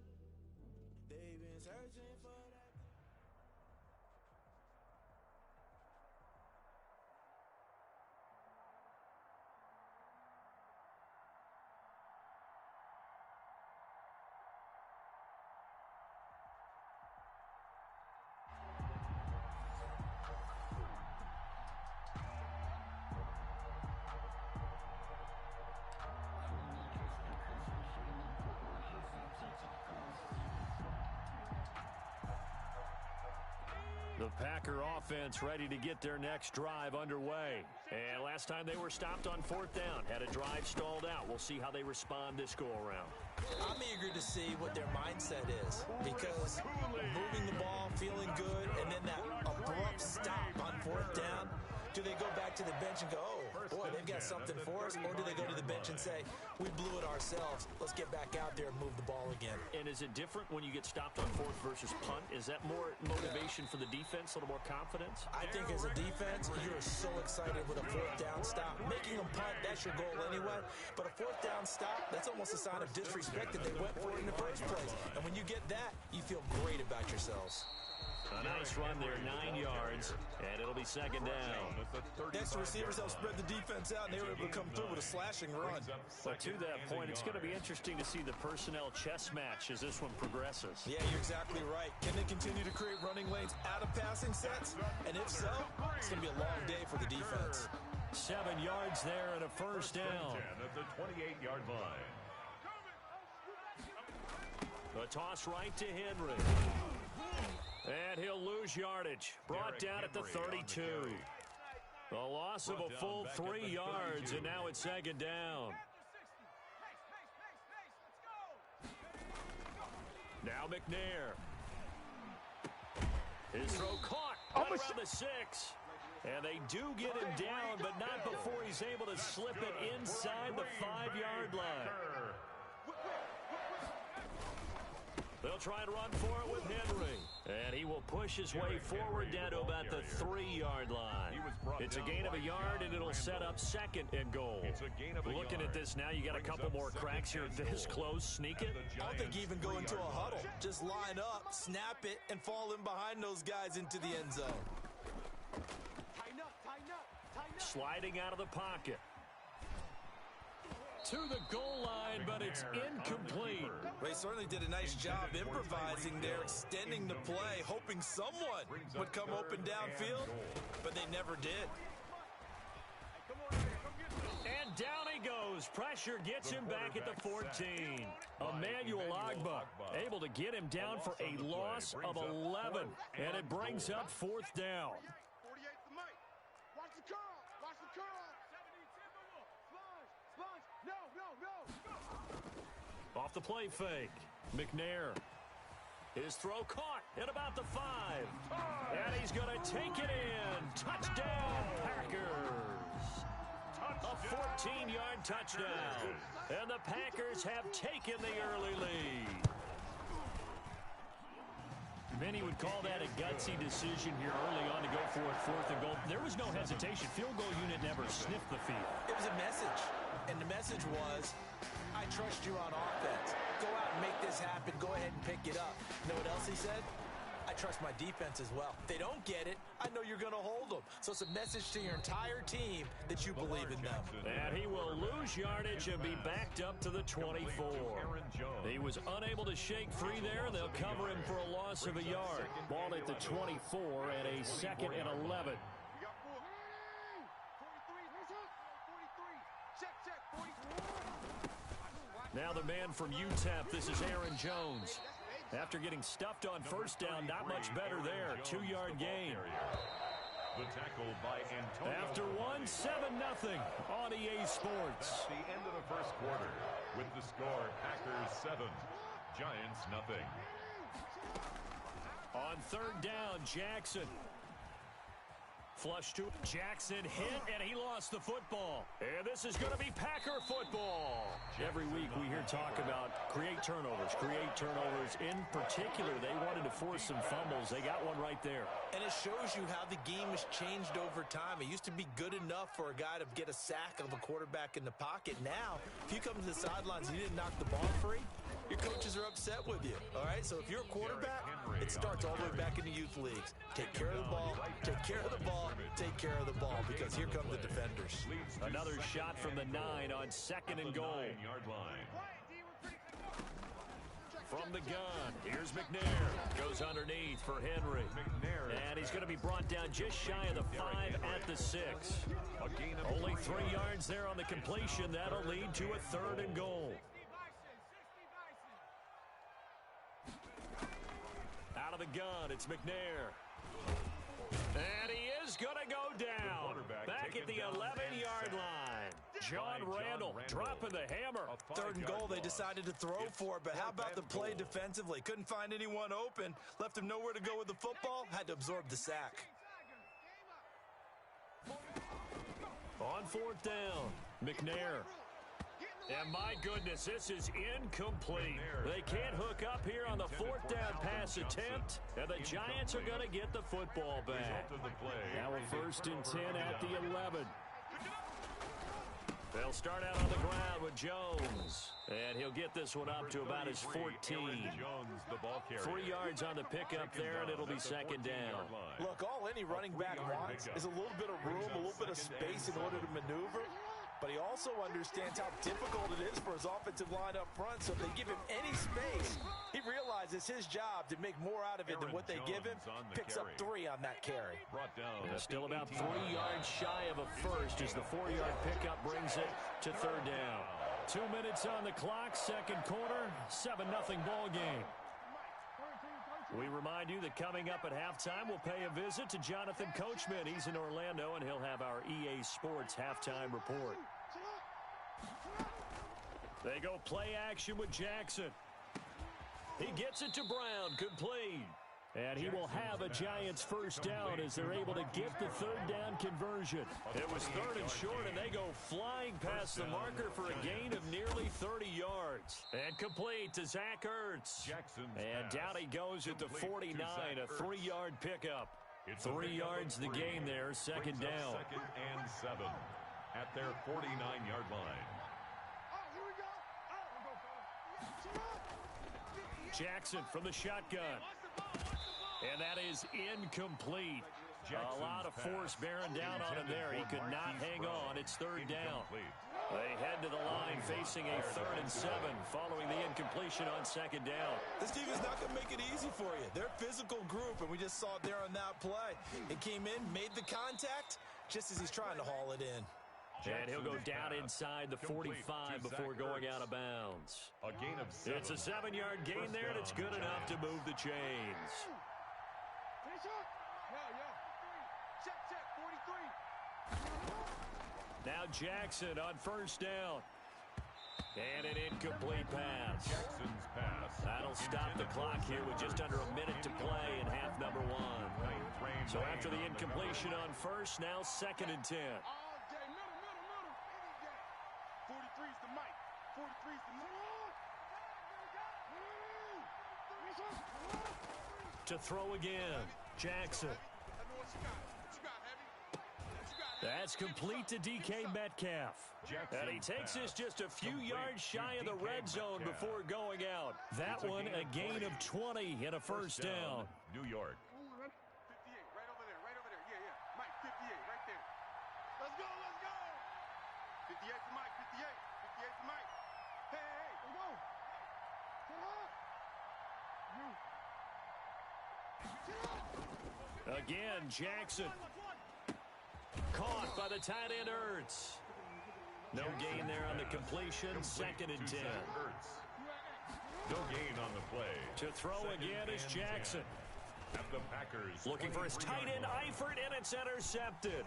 They've been searching for that. The Packer offense ready to get their next drive underway. And last time they were stopped on 4th down, had a drive stalled out. We'll see how they respond this go-around. I'm eager to see what their mindset is, because moving the ball, feeling good, and then that abrupt stop on 4th down, do they go back to the bench and go, oh, boy, they've has something for us, or do they go to the bench and say, we blew it ourselves, let's get back out there and move the ball again? And is it different when you get stopped on fourth versus punt? Is that more motivation for the defense, a little more confidence? I think as a defense, you're so excited with a fourth down stop. Making them punt, that's your goal anyway. But a fourth down stop, that's almost a sign of disrespect that they went for it in the first place. And when you get that, you feel great about yourselves. A nice run there, 9 yards, and it'll be second down. Next, the receivers help spread the defense out, and they were able to come through with a slashing run. But to that point, it's going to be interesting to see the personnel chess match as this one progresses. Yeah, you're exactly right. Can they continue to create running lanes out of passing sets? And if so, it's going to be a long day for the defense. 7 yards there and a first down. At the 28-yard line. The toss right to Henry. And he'll lose yardage. Brought down at the 32. The loss of a full 3 yards, and now it's second down. Now McNair. His throw caught right around the 6. And they do get him down, but not before he's able to slip it inside the 5-yard line. They'll try and run for it with Henry. And he will push his way forward down to about the 3-yard line. It's a gain of a yard, and it'll set up second and goal. Looking at this now, you got a couple more cracks here this close. Sneak it. I don't think even go into a huddle. Just line up, snap it, and fall in behind those guys into the end zone. Sliding out of the pocket. To the goal line, but it's incomplete. They certainly did a nice job improvising there, extending the play, hoping someone would come open downfield, but they never did. And down he goes. Pressure gets him back at the 14. Emmanuel Agba able to get him down for a loss of 11, and it brings up fourth down. Off the play fake. McNair. His throw caught at about the 5. And he's going to take it in. Touchdown, Packers. A 14-yard touchdown. And the Packers have taken the early lead. Many would call that a gutsy decision here early on to go for it, fourth and goal. There was no hesitation. Field goal unit never sniffed the field. It was a message. And the message was, I trust you on offense. Go out and make this happen. Go ahead and pick it up. You know what else he said? I trust my defense as well. If they don't get it, I know you're going to hold them. So it's a message to your entire team that you believe in them. And he will lose yardage and be backed up to the 24. He was unable to shake free there. They'll cover him for a loss of a yard. Ball at the 24 and a second and 11. Now the man from UTEP, this is Aaron Jones. After getting stuffed on first down, not much better there. 2-yard gain. The tackle by Antonio. After 1-7-0 on EA Sports. That's the end of the first quarter. With the score, Packers 7, Giants nothing. On third down, Jackson. Flush to Jackson, hit, and he lost the football. And this is going to be Packer football. Every week we hear talk about create turnovers. In particular, they wanted to force some fumbles. They got one right there. And it shows you how the game has changed over time. It used to be good enough for a guy to get a sack of a quarterback in the pocket. Now, if you come to the sidelines and you didn't knock the ball free, your coaches are upset with you. All right, so if you're a quarterback, it starts all the way back in the youth leagues. Take care of the ball, take care of the ball, take care of the ball, because here come the defenders. Another shot from the 9 on second and goal. 9-yard line. From the gun, here's McNair. Goes underneath for Henry. And he's going to be brought down just shy of the 5 at the 6. Only 3 yards there on the completion. That'll lead to a third and goal. Out of the gun, it's McNair. And he is going to go down. Back at the 11-yard line. John Randall dropping the hammer. Third and goal, they decided to throw for it, but how about the play defensively? Couldn't find anyone open. Left him nowhere to go with the football. Had to absorb the sack. On 4th down, McNair. And my goodness, this is incomplete. They can't hook up here on the 4th down pass attempt, and the Giants are going to get the football back. Now a 1st and 10 at the 11. They'll start out on the ground with Jones, and he'll get this one up to about his 14. 3 yards on the pickup there, and it'll be 2nd down. Look, all any running back wants is a little bit of room, a little bit of space in order to maneuver. But he also understands how difficult it is for his offensive line up front. So if they give him any space, he realizes his job to make more out of it than what they give him. Picks up 3 on that carry. Still about 3 yards shy of a first as the 4-yard pickup brings it to 3rd down. 2 minutes on the clock, 2nd quarter, 7-0 ball game. We remind you that coming up at halftime, we'll pay a visit to Jonathan Coachman. He's in Orlando, and he'll have our EA Sports halftime report. They go play action with Jackson. He gets it to Brown, complete. And he will have a Giants 1st down as they're able to get the 3rd down conversion. It was 3rd and short, and they go flying past the marker for a gain of nearly 30 yards. And complete to Zach Ertz. And down he goes at the 49, a 3-yard pickup. 3 yards the gain there, 2nd down. 2nd and 7 at their 49-yard line. Jackson from the shotgun. And that is incomplete. A lot of force bearing down on him there. He could not hang on. It's 3rd down. They head to the line facing a 3rd and 7 following the incompletion on 2nd down. This team is not going to make it easy for you. They're a physical group, and we just saw it there on that play. It came in, made the contact, just as he's trying to haul it in. And he'll go down inside the 45 before going out of bounds. A gain of 7. It's a 7-yard gain there, and it's good enough to move the chains. Now Jackson on 1st down. And an incomplete pass. Jackson's pass. That'll stop the clock here with just under a minute to play in half number 1. So after the incompletion on 1st, now 2nd and 10. 43's the mic. 43's the mic. To throw again, Jackson. That's complete to DK Metcalf. And he takes this just a few yards shy of the red zone before going out. That one a gain of 20 and a 1st down. New York. 58, right over there, right over there. Yeah, yeah. Mike, 58, right there. Let's go, let's go. 58 for Mike, 58. 58 for Mike. Hey, hey, let's go. Again, Jackson. Caught by the tight end Ertz. No gain there on the completion. 2nd and 10. No gain on the play. To throw again is Jackson. At the Packers. Looking for his tight end Eifert, and it's intercepted.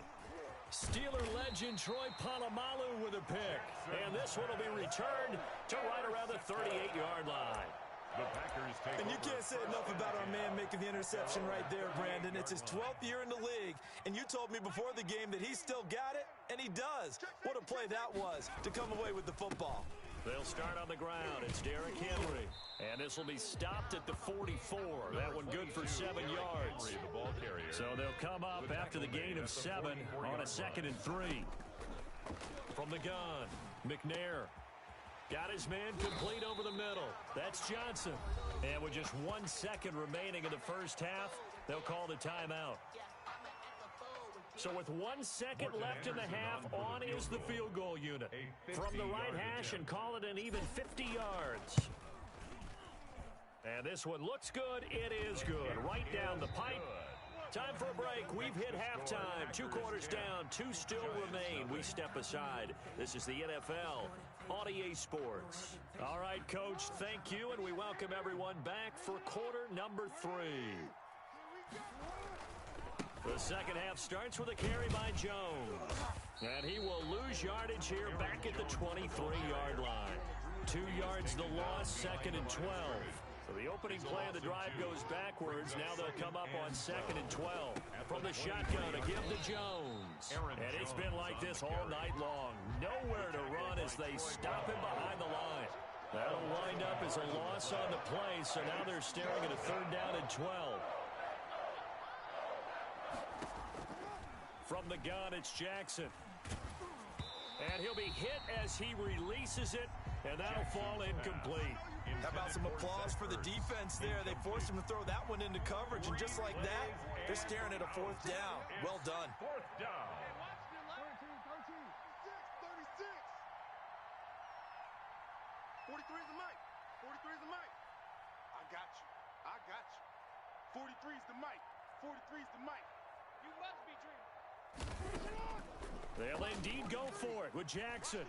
Steeler legend Troy Polamalu with a pick. And this one will be returned to right around the 38-yard line. The Packers take and you can't say enough about our man making the interception right there, Brandon. It's his 12th year in the league, and you told me before the game that he still got it, and he does. What a play that was to come away with the football. They'll start on the ground. It's Derrick Henry. And this will be stopped at the 44. That one good for 7 yards. So they'll come up after the gain of 7 on a 2nd and 3. From the gun, McNair. Got his man complete over the middle. That's Johnson. And with just 1 second remaining in the first half, they'll call the timeout. So with 1 second left in the half, on is the field goal unit. From the right hash and call it an even 50 yards. And this one looks good. It is good. Right down the pipe. Time for a break. We've hit halftime. 2 quarters down. 2 still remain. We step aside. This is the NFL on EA Sports. All right, Coach, thank you, and we welcome everyone back for quarter number 3. The second half starts with a carry by Jones. And he will lose yardage here back at the 23-yard line. 2 yards the loss, 2nd and 12. So the opening play of the drive goes backwards. Now they'll come up on 2nd and 12. From the shotgun to give to Jones. And it's been like this all night long. Nowhere to run as they stop him behind the line. That'll wind up as a loss on the play, so now they're staring at a 3rd down and 12. From the gun, it's Jackson. And he'll be hit as he releases it, and that'll fall incomplete. How about some applause for the defense there? They forced him to throw that one into coverage, and just like that, they're staring at a 4th down. Well done. 4th down. 43 is the mic. 43 is the mic. I got you. I got you. 43 is the mic. 43 is the mic. You must be dreaming. They'll indeed go for it with Jackson.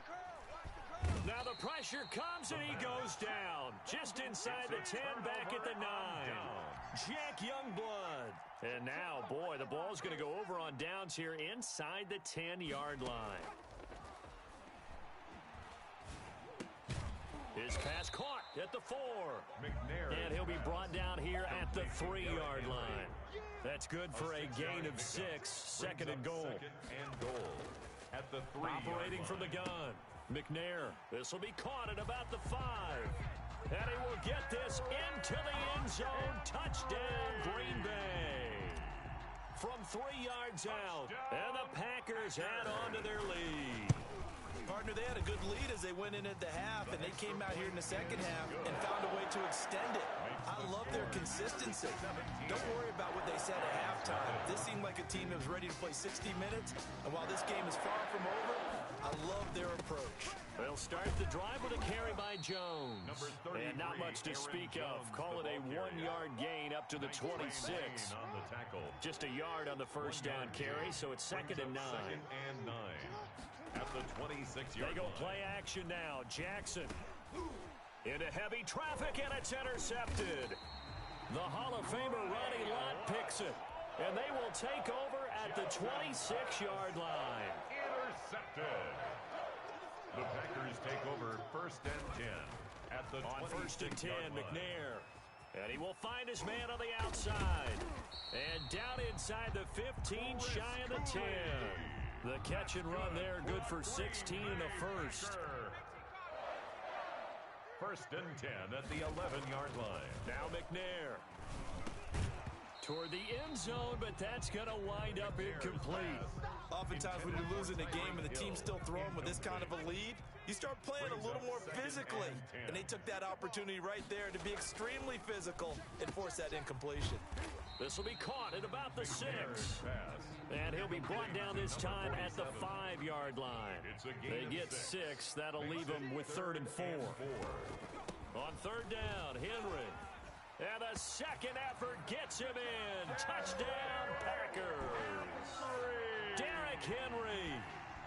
Now the pressure comes and he goes down. Just inside the 10, back at the 9. Jack Youngblood. And now, boy, the ball's going to go over on downs here inside the 10-yard line. His pass caught at the 4. And he'll be brought down here at the 3-yard line. That's good for a gain of 6. 2nd and goal. At the 3. Operating from the gun. McNair. This will be caught at about the 5. And he will get this into the end zone. Touchdown, Green Bay. From 3 yards out. And the Packers add on to their lead. Partner, they had a good lead as they went in at the half, and they came out here in the 2nd half and found a way to extend it. I love their consistency. Don't worry about what they said at halftime. This seemed like a team that was ready to play 60 minutes, and while this game is far from over, I love their approach. They'll start the drive with a carry by Jones. And not much to speak of. Call it a 1-yard gain up to the 26. Just a yard on the 1st down carry, so it's 2nd and 9. At the 26-yard line. They go play action now. Jackson into heavy traffic, and it's intercepted. The Hall of Famer Ronnie Lott picks it, and they will take over at the 26-yard line. Intercepted. The Packers take over 1st and 10 at the 26-yard line. On 1st and 10, McNair. And he will find his man on the outside. And down inside the 15, shy of the 10. The catch and run there, good for 16 in the 1st. 1st and 10 at the 11-yard line. Now McNair. Toward the end zone, but that's going to wind up incomplete. Oftentimes when you're losing a game and the team's still throwing with this kind of a lead, you start playing a little more physically. And they took that opportunity right there to be extremely physical and force that incompletion. This will be caught at about the 6. And he'll be brought down this time at the 5-yard line. They get 6. That'll leave them with 3rd and 4. On 3rd down, Henry. And the second effort gets him in. Touchdown, Packers. Derrick Henry.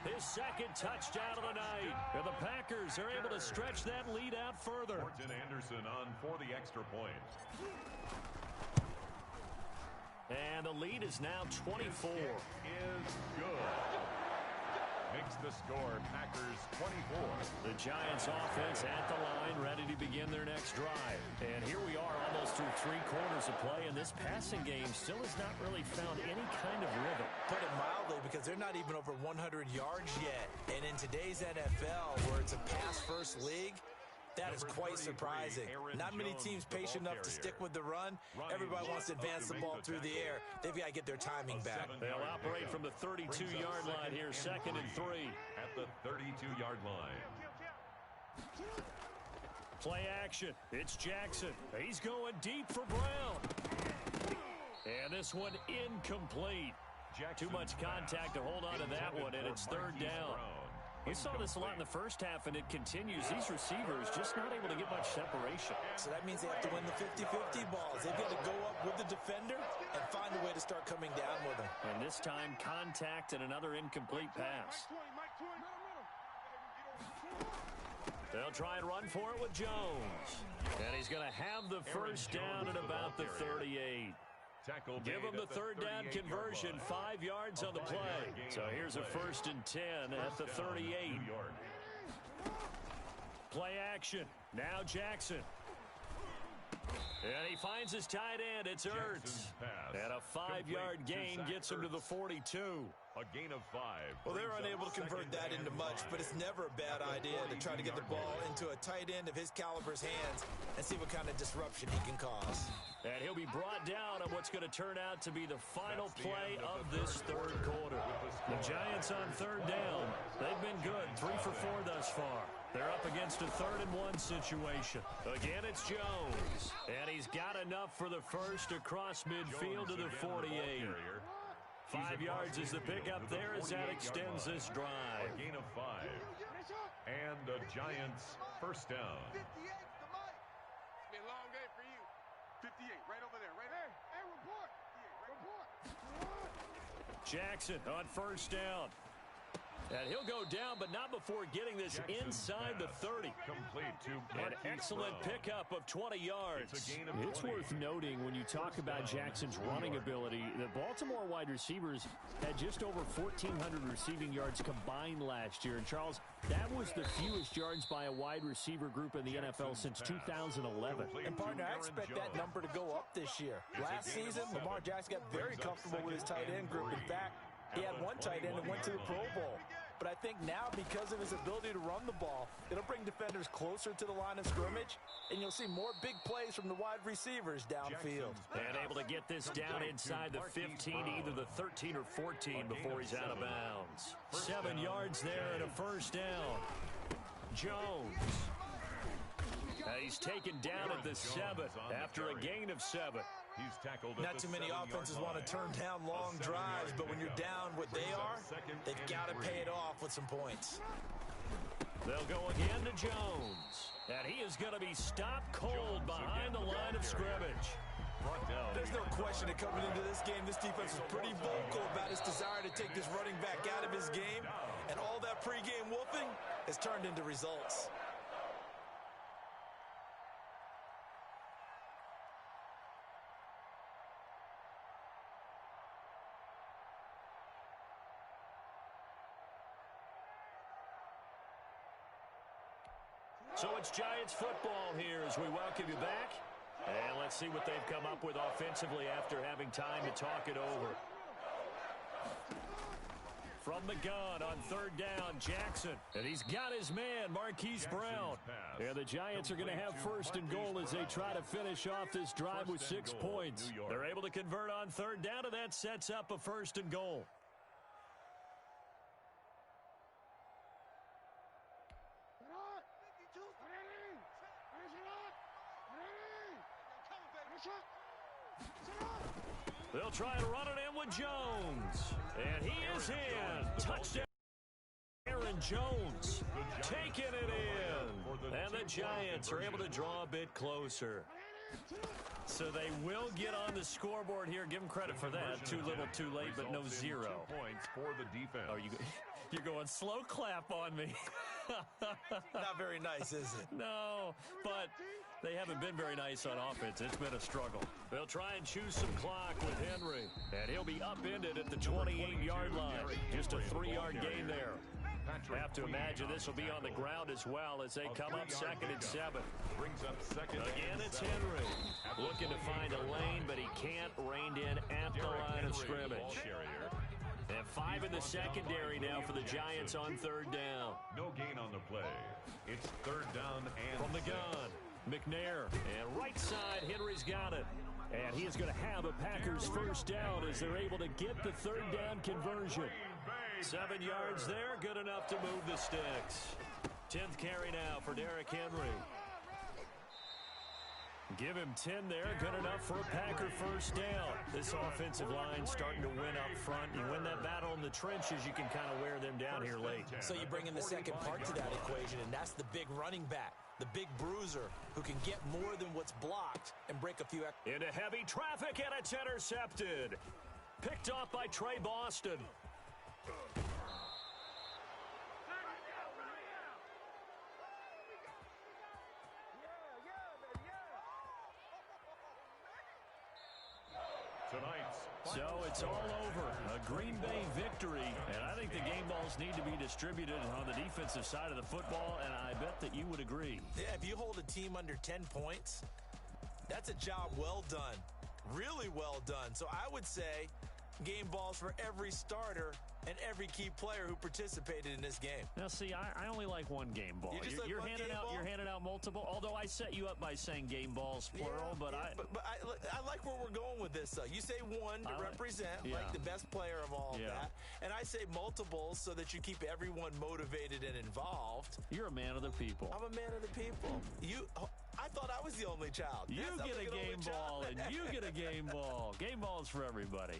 His 2nd touchdown of the night. And the Packers are able to stretch that lead out further. Morton Anderson on for the extra point. And the lead is now 24. Is good. Makes the score Packers 24. The Giants offense at the line, ready to begin their next drive. And here we are almost through 3 quarters of play, and this passing game still has not really found any kind of rhythm. Put it mildly, because they're not even over 100 yards yet. And in today's NFL, where it's a pass-first league, that is quite surprising. Not many teams patient enough to stick with the run. Everybody wants to advance the ball through the air. They've got to get their timing back. They'll operate from the 32-yard line here, 2nd and 3. At the 32-yard line. Play action. It's Jackson. He's going deep for Brown. And this one incomplete. Too much contact to hold on to that one, and it's 3rd down. We saw this a lot in the 1st half, and it continues. These receivers just not able to get much separation. So that means they have to win the 50-50 balls. They've got to go up with the defender and find a way to start coming down with them. And this time, contact and another incomplete pass. They'll try and run for it with Jones. And he's going to have the 1st down at about the 38. Give him the 3rd down conversion, 5 yards on the play. So here's a 1st and 10 at the 38. Play action. Now Jackson. And he finds his tight end. It's Ertz. And a 5-yard gain gets him to the 42. A gain of 5. Well, they're unable to convert that into much, but it's never a bad idea to try to get the ball into a tight end of his caliber's hands and see what kind of disruption he can cause. And he'll be brought down on what's going to turn out to be the final play of this third quarter. The Giants on third down. They've been good, 3 for 4 thus far. They're up against a 3rd-and-1 situation. Again, it's Jones. And he's got enough for the first across midfield to the 48. 5 yards is the pickup there as that extends this drive. A gain of 5. And the Giants first down. 58 to Mike. It's been a long day for you. 58, right over there, right there. Hey, report. Report. Jackson on first down. And he'll go down, but not before getting this inside the 30. Complete to An excellent pickup of 20 yards. It's worth noting when you talk about Jackson's running ability, the Baltimore wide receivers had just over 1,400 receiving yards combined last year. And, Charles, that was the fewest yards by a wide receiver group in the NFL since 2011. And, partner, I expect that number to go up this year. Last season, Lamar Jackson got very comfortable with his tight end group. In fact, he had one tight end that went to the Pro Bowl. But I think now, because of his ability to run the ball, it'll bring defenders closer to the line of scrimmage, and you'll see more big plays from the wide receivers downfield. And able to get this down inside the 15, either the 13 or 14 before he's out of bounds. 7 yards there and a first down. Jones. He's taken down at the 7 after a gain of 7. He's tackled. Not too many offenses want to turn down long drives, but when you're down what they are, they've got to pay it off with some points. They'll go again to Jones. And he is going to be stopped cold behind the line of scrimmage. There's no question that coming into this game, this defense was pretty vocal about its desire to take this running back out of his game, and all that pregame wolfing has turned into results. So it's Giants football here as we welcome you back. And let's see what they've come up with offensively after having time to talk it over. From the gun on third down, Jackson. And he's got his man, Marquise Brown. And the Giants are going to have first and goal as they try to finish off this drive with 6 points. They're able to convert on third down, and that sets up a first and goal. They'll try and run it in with Jones. And he is in. Touchdown. Aaron Jones taking it in. And the Giants are able to draw a bit closer. So they will get on the scoreboard here. Give them credit for that. Too little, too late, but no 0. 2 points for the defense. Oh, you're going slow clap on me. Not very nice, is it? No, but they haven't been very nice on offense. It's been a struggle. They'll try and choose some clock with Henry. And he'll be upended at the 28-yard line. Just a 3-yard gain there. Have to imagine this will be on the ground as well as they come up 2nd and 7. Brings up 2nd. Again, it's Henry. Looking to find a lane, but he can't. Reined in at the line of scrimmage. And 5 in the secondary now for the Giants on third down. No gain on the play. It's third down and from the gun, McNair. And right side, Henry's got it. And he is going to have a Packers first down as they're able to get the third down conversion. 7 yards there, good enough to move the sticks. 10th carry now for Derrick Henry. Give him 10 there, good enough for a Packer first down. This offensive line starting to win up front. You win that battle in the trenches, you can kind of wear them down here late. So you bring in the second part to that equation, and that's the big running back, the big bruiser, who can get more than what's blocked and break a few. Into heavy traffic, and it's intercepted. Picked off by Trey Boston. So it's all over. A Green Bay victory, and I think the game balls need to be distributed on the defensive side of the football, and I bet that you would agree. Yeah, if you hold a team under 10 points, That's a job well done. Really well done. So I would say game balls for every starter and every key player who participated in this game. Now, see, I only like one game ball. You're handing out multiple, although I set you up by saying game balls, plural. But I like where we're going with this, though. You say one to represent, like the best player of all of that. And I say multiples so that you keep everyone motivated and involved. You're a man of the people. I'm a man of the people. I thought I was the only child. You get a game ball, and you get a game ball. Game balls for everybody.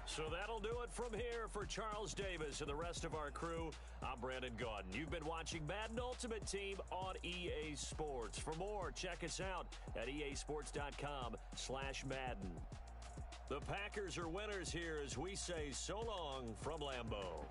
So that'll do it from here for Charles Davis and the rest of our crew. I'm Brandon Gaudin. You've been watching Madden Ultimate Team on EA Sports. For more, check us out at easports.com/Madden. The Packers are winners here as we say so long from Lambeau.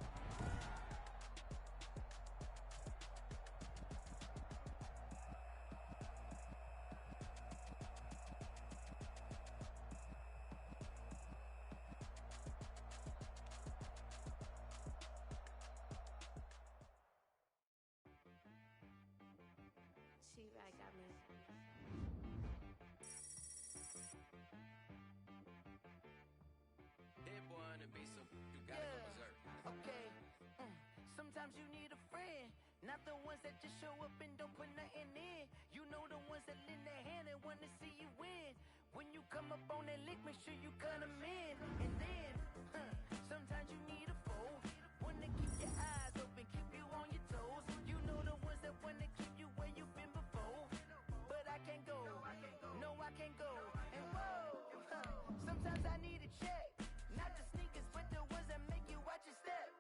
Sometimes you need a friend, not the ones that just show up and don't put nothing in. You know the ones that lend their hand and want to see you win. When you come up on that lick, make sure you cut them in. And then, sometimes you need a foe, one to keep your eyes open, keep you on your toes. You know the ones that want to keep you where you've been before. But I can't go, no I can't go. And whoa, sometimes I need a check, not the sneakers, but the ones that make you watch your step.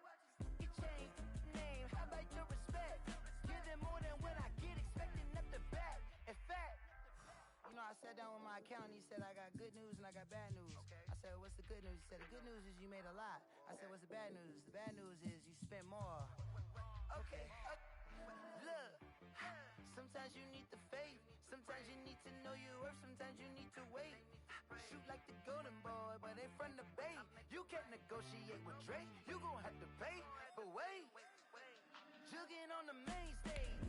Your chain, name, how about your respect? Give them more than what I get, expecting up the back. In fact, you know, I sat down with my accountant, he said I got good news and I got bad news. I said, what's the good news? He said, the good news is you made a lot. I said, what's the bad news? The bad news is you spent more. Okay, look, sometimes you need the faith, sometimes you need to know your worth, sometimes you need to wait. Shoot like the golden boy, but ain't from the bay. You can't negotiate with Drake, you gon' have to pay. But wait, jugging on the main stage,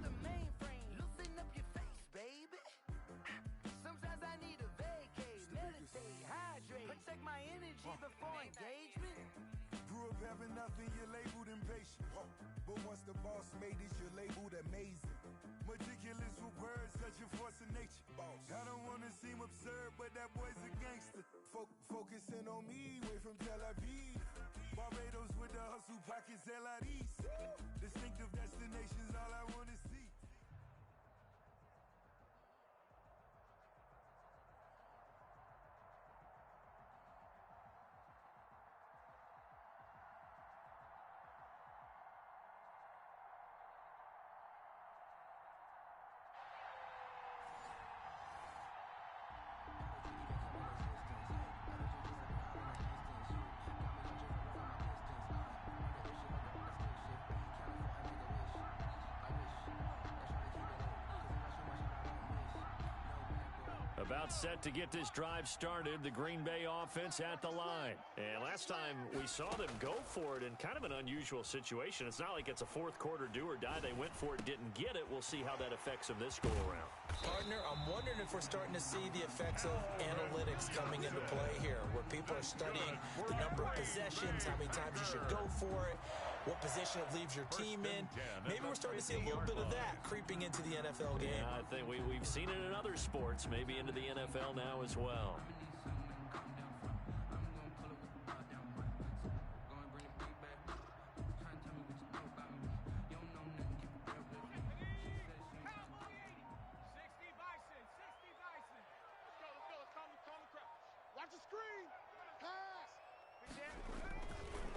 the mainframe, loosen up your face, baby. Sometimes I need a vacate, meditate, hydrate, protect my energy before engagement. Grew up having nothing, you're labeled impatient. But once the boss made it, you're labeled amazing. Meticulous with words, such a force of nature. I don't wanna seem absurd, but that boy's a gangster. Focusing on me, way from Tel Aviv. Barbados with the hustle pockets, LIDs. Distinctive destinations, all I wanna see. About set to get this drive started, the Green Bay offense at the line. And last time we saw them go for it in kind of an unusual situation. It's not like it's a fourth quarter do or die. They went for it, didn't get it. We'll see how that affects them this go-around. Partner, I'm wondering if we're starting to see the effects of analytics coming into play here, where people are studying the number of possessions, how many times you should go for it, what position it leaves your team in. Maybe we're starting to see a little bit of that creeping into the NFL game. Yeah, I think we've seen it in other sports, maybe into the NFL now as well.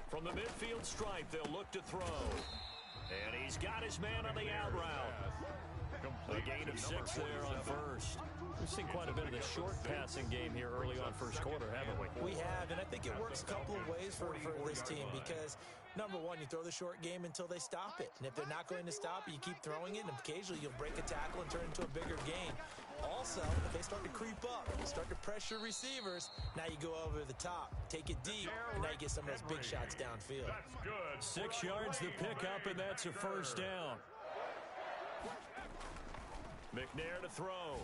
From the midfield stripe, they'll look to throw. And he's got his man on the out route. A gain of 6 there on first. We've seen quite a bit of the short passing game here early on first quarter, haven't we? We have, and I think it works a couple of ways for this team because, number one, you throw the short game until they stop it. And if they're not going to stop it, you keep throwing it, and occasionally you'll break a tackle and turn it into a bigger gain. Also, if they start to creep up, start to pressure receivers, now you go over the top, take it deep, and now you get some of those big shots downfield. That's good. 6 yards the pickup, and that's a first down. McNair to throw.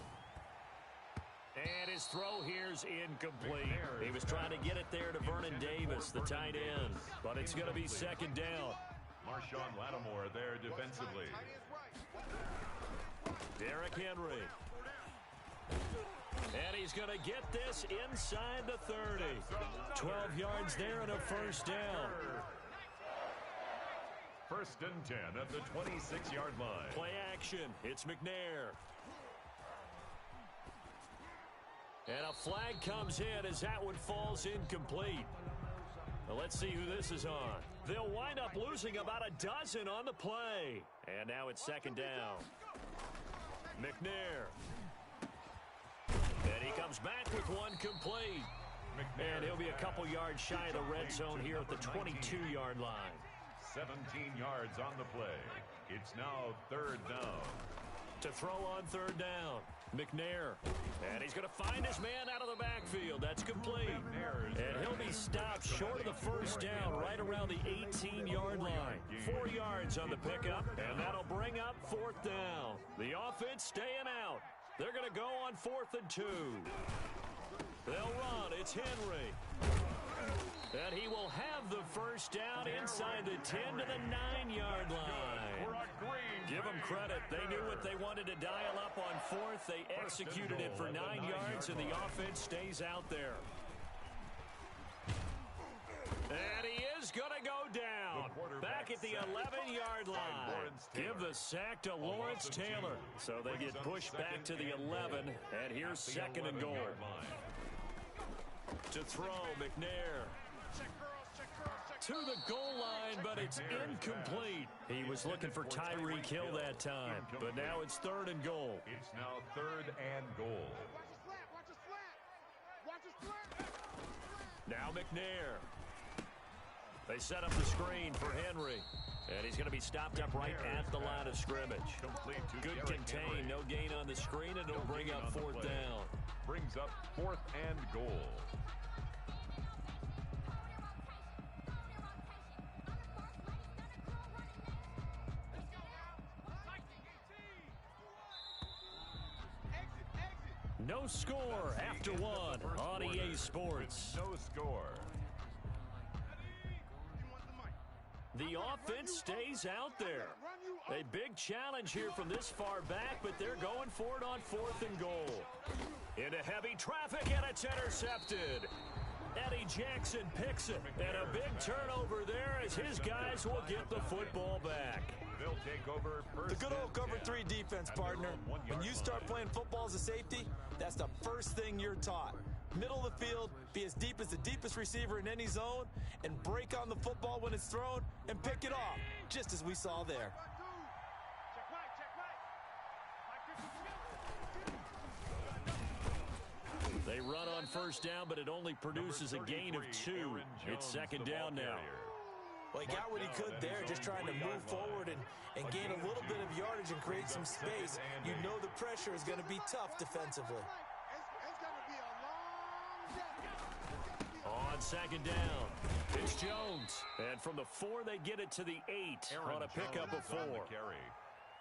And his throw here's incomplete. He was trying to get it there to Vernon Davis, the tight end. But it's going to be second down. Marshawn Lattimore there defensively. Derrick Henry. And he's going to get this inside the 30. 12 yards there and a first down. First and 10 at the 26-yard line. Play action. It's McNair. And a flag comes in as that one falls incomplete. Now let's see who this is on. They'll wind up losing about a dozen on the play. And now it's second down. McNair. And he comes back with one complete. And he'll be a couple yards shy of the red zone here at the 22-yard line. 17 yards on the play. It's now third down. To throw on third down. McNair. And he's going to find his man out of the backfield. That's complete. And he'll be stopped short of the first down right around the 18-yard line. 4 yards on the pickup, and that'll bring up fourth down. The offense staying out. They're going to go on 4th and 2. They'll run. It's Henry. And he will have the first down inside the 10 to the 9-yard line. Give them credit. They knew what they wanted to dial up on 4th. They executed it for 9 yards, and the offense stays out there. And he is going to go down. Back at the 11-yard line. Give the sack to Lawrence Taylor. So they get pushed back to the 11, and here's second and goal. To throw, McNair. To the goal line, but it's incomplete. He was looking for Tyreek Hill that time, but now it's third and goal. It's now third and goal. Now McNair. They set up the screen for Henry, and he's going to be stopped up right at the line of scrimmage. Good contain, no gain on the screen, and it'll bring up fourth down. Brings up 4th and goal. No score after one on EA Sports. No score. The offense stays out there. A big challenge here from this far back, but they're going for it on 4th and goal. Into heavy traffic, and it's intercepted. Eddie Jackson picks it, and a big turnover there as his guys will get the football back. They'll take over the good old cover 3 defense, partner. When you start playing football as a safety, that's the first thing you're taught. Middle of the field, be as deep as the deepest receiver in any zone, and break on the football when it's thrown, and pick it off, just as we saw there. They run on first down, but it only produces a gain of 2. It's second down now. Well, he got what he could there, just trying to move forward and gain a little bit of yardage and create some space. You know the pressure is going to be tough defensively. On second down, it's Jones. And from the 4, they get it to the 8 on a pickup of 4.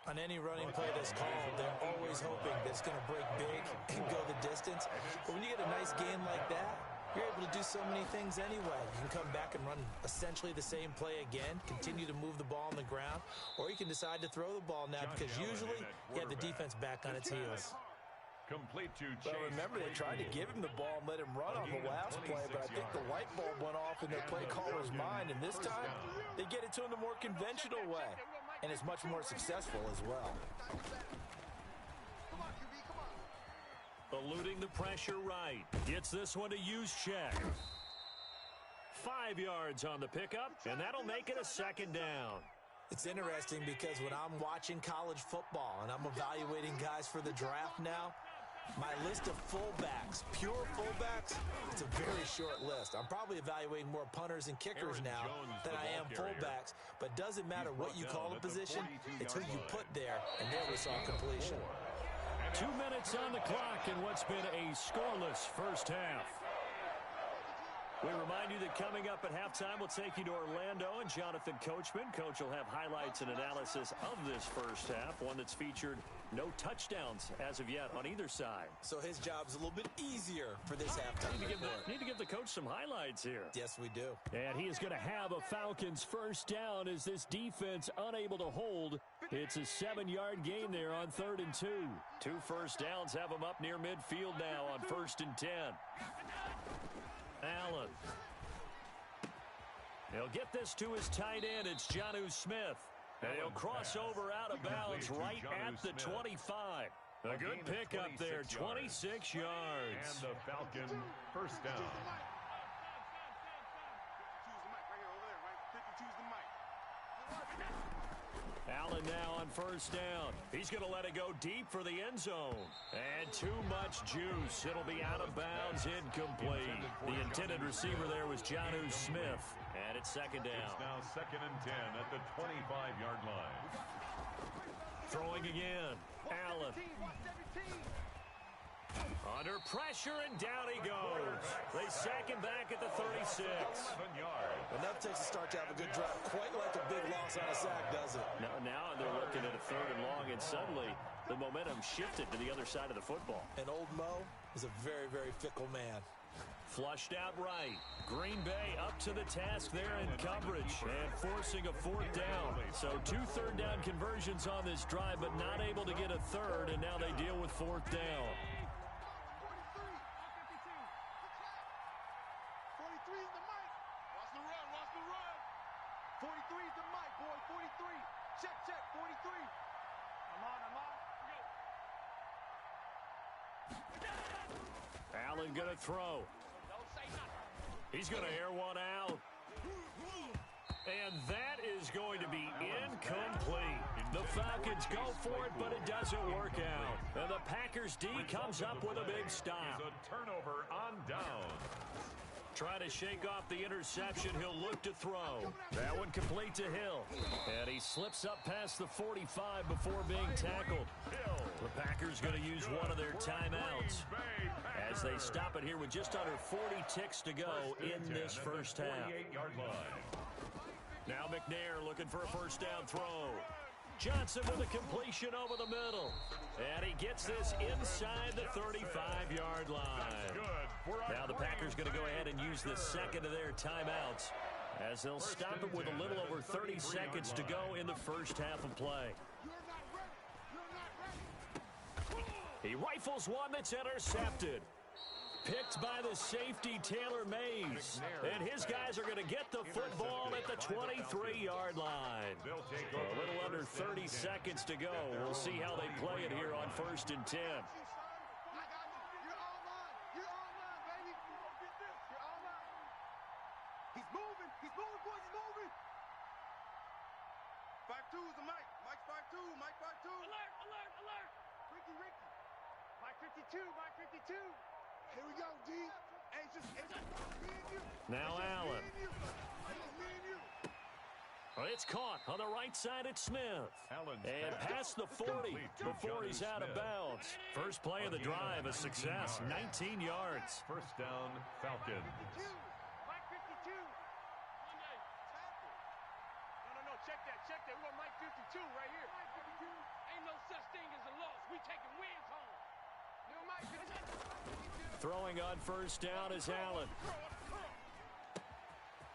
On any running play that's called, they're always hoping that it's going to break big and go the distance. But when you get a nice gain like that, you're able to do so many things anyway. You can come back and run essentially the same play again, continue to move the ball on the ground, or you can decide to throw the ball now because usually you have the defense back on its heels. Complete to Chase. But remember, they tried to give him the ball and let him run on the last play, but I think the light bulb went off in their play caller's mind, and this time they get it to him the more conventional way, and it's much more successful as well. Eluding the pressure right. Gets this one to Juszczyk. 5 yards on the pickup, and that'll make it a second down. It's interesting because when I'm watching college football and I'm evaluating guys for the draft now, my list of fullbacks, pure fullbacks, it's a very short list. I'm probably evaluating more punters and kickers now than I am fullbacks, but it doesn't matter what you call the position, it's who you put there, and there we saw completion. 2 minutes on the clock in what's been a scoreless first half. We remind you that coming up at halftime, we'll take you to Orlando and Jonathan Coachman. Coach will have highlights and analysis of this first half, one that's featured no touchdowns as of yet on either side. So his job's a little bit easier for this halftime. Need to give the coach some highlights here. Yes, we do. And he is going to have a Falcons first down as this defense unable to hold. It's a 7-yard gain there on 3rd and 2. 2 first downs have him up near midfield now on 1st and 10. Allen. He'll get this to his tight end. It's Jonnu Smith. And he'll cross over out of bounds right at the 25. A good pickup there, 26 yards. And the Falcon first down. Allen now on first down. He's going to let it go deep for the end zone. And too much juice. It'll be out of bounds, incomplete. The intended receiver there was Jonnu Smith. And it's second down. It's now 2nd and 10 at the 25-yard line. Throwing again. Allen. Under pressure, and down he goes. They sack him back at the 36. 11 yards. Enough takes to start to have a good drive. Quite like a big loss on a sack, does it? Now they're looking at a 3rd and long, and suddenly the momentum shifted to the other side of the football. And old Mo is a very, very fickle man. Flushed out right. Green Bay up to the task there in coverage and forcing a 4th down. So 2 third-down conversions on this drive, but not able to get a 3rd, and now they deal with 4th down. 43 is the mic. Watch the run, watch the run. 43 is the mic, boy, 43. Check, 43. I'm on. Go. Allen gonna throw. He's gonna air one out. And that is going to be incomplete. The Falcons go for it, but it doesn't work out. And the Packers D comes up with a big stop. It's a turnover on down. Trying to shake off the interception. He'll look to throw. That one complete to Hill. And he slips up past the 45 before being tackled. The Packers going to use one of their timeouts as they stop it here with just under 40 ticks to go in this first half. 48-yard line. Now McNair looking for a first down throw. Johnson with a completion over the middle. And he gets this inside the 35-yard line. Now the Packers going to go ahead and use the second of their timeouts as they'll stop it with a little over 30 seconds to go in the first half of play. He rifles one that's intercepted. Picked by the safety, Taylor Mays. And his guys are going to get the football at the 23-yard line. A little under 30 seconds to go. We'll see how they play it here on 1st and 10. He's moving, boys, he's moving. 5-2 is the mic. Mike 5-2, Mike 5-2. Alert. Ricky. Mike 52, Mike 52. Here we go, D. Hey, just me and you. Now Allen. Me and you. It's caught on the right side at Smith. And past the 40 before he's out of bounds. First play of the drive, a success, 19 yards. First down, Falcons. Mike 52. No, check that. We want Mike 52 right here. Mike 52. Ain't no such thing as a loss. We taking wins home. Throwing on first down is Allen.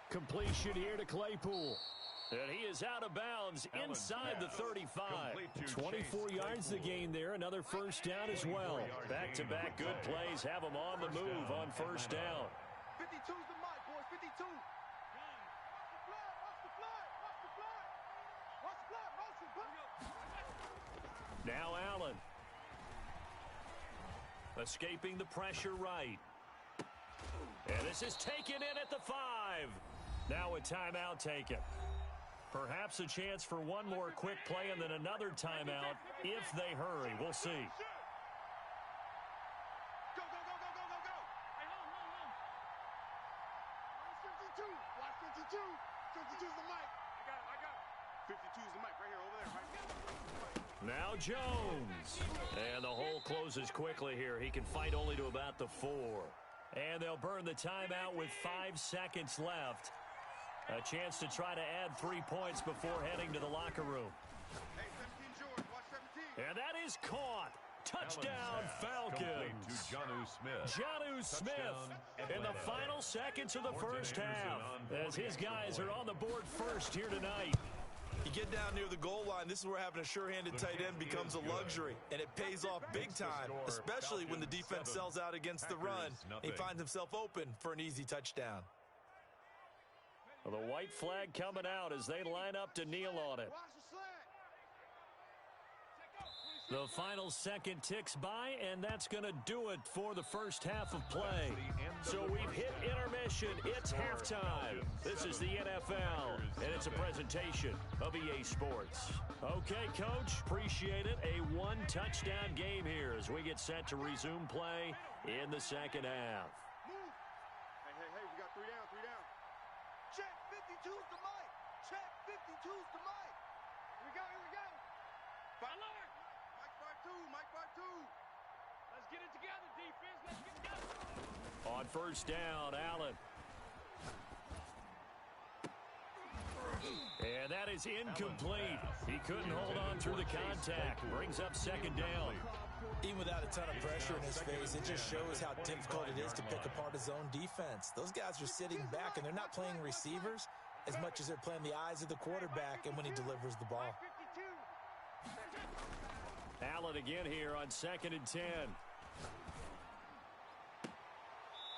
Completion here to Claypool. And he is out of bounds inside the 35. 24 yards the gain there. Another first down as well. Back-to-back good plays have him on the move on first down. 52's the mic, boys. 52. Now Allen. Escaping the pressure right. And this is taken in at the 5. Now a timeout taken. Perhaps a chance for one more quick play and then another timeout if they hurry. We'll see. Go, go, go, go, go, go, go. Hey, hold. Watch 52. 52's the mic. I got it. 52's the mic right here, over there, right? Now Jones. And the hole closes quickly here. He can fight only to about the 4. And they'll burn the timeout with 5 seconds left. A chance to try to add 3 points before heading to the locker room. Hey, 17 George, watch 17. And that is caught. Touchdown, Falcons. To Jonnu Smith in the final seconds of the first half as his guys are on the board first here tonight. You get down near the goal line, this is where having a sure-handed tight end becomes a luxury, and it pays off big time, especially when the defense sells out against the run. He finds himself open for an easy touchdown. Well, the white flag coming out as they line up to kneel on it. The final second ticks by, and that's going to do it for the first half of play. So we've hit intermission. It's halftime. This is the NFL, and it's a presentation of EA Sports. Okay, Coach, appreciate it. A one-touchdown game here as we get set to resume play in the second half. Move. Hey, we got 3 down. Check, 52's the mic. Check, 52's the mic. Here we go. Mike 5-2. Let's get it together, defense. Let's get it together. On first down, Allen. And that is incomplete. He couldn't hold on through the contact. Brings up second down. Even without a ton of pressure in his face, it just shows how difficult it is to pick apart his own defense. Those guys are sitting back, and they're not playing receivers as much as they're playing the eyes of the quarterback and when he delivers the ball. Allen again here on 2nd and 10.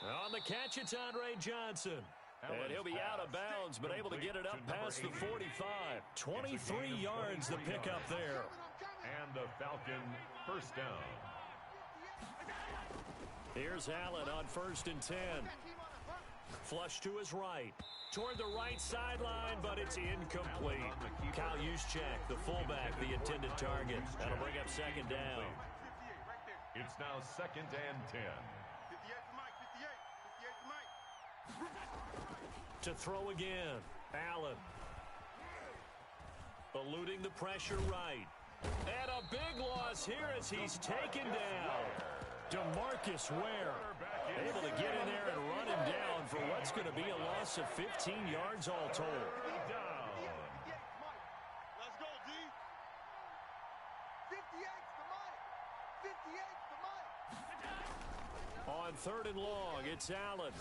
On the catch, it's Andre Johnson. And he'll be out of bounds, but able to get it up past the 45. 23 yards the pickup there. And the Falcon first down. Here's Allen on 1st and 10. Flush to his right. Toward the right sideline, but it's incomplete. Kyle Juszczyk, the fullback, the intended target. That'll bring up second down. It's now 2nd and 10. 58 To throw again, Allen. Eluding the pressure right. And a big loss here as he's taken down. DeMarcus Ware able to get in there and run him down for what's going to be a loss of 15 yards all told. Let's go, D. 58's the mic. On 3rd and long, it's Allen.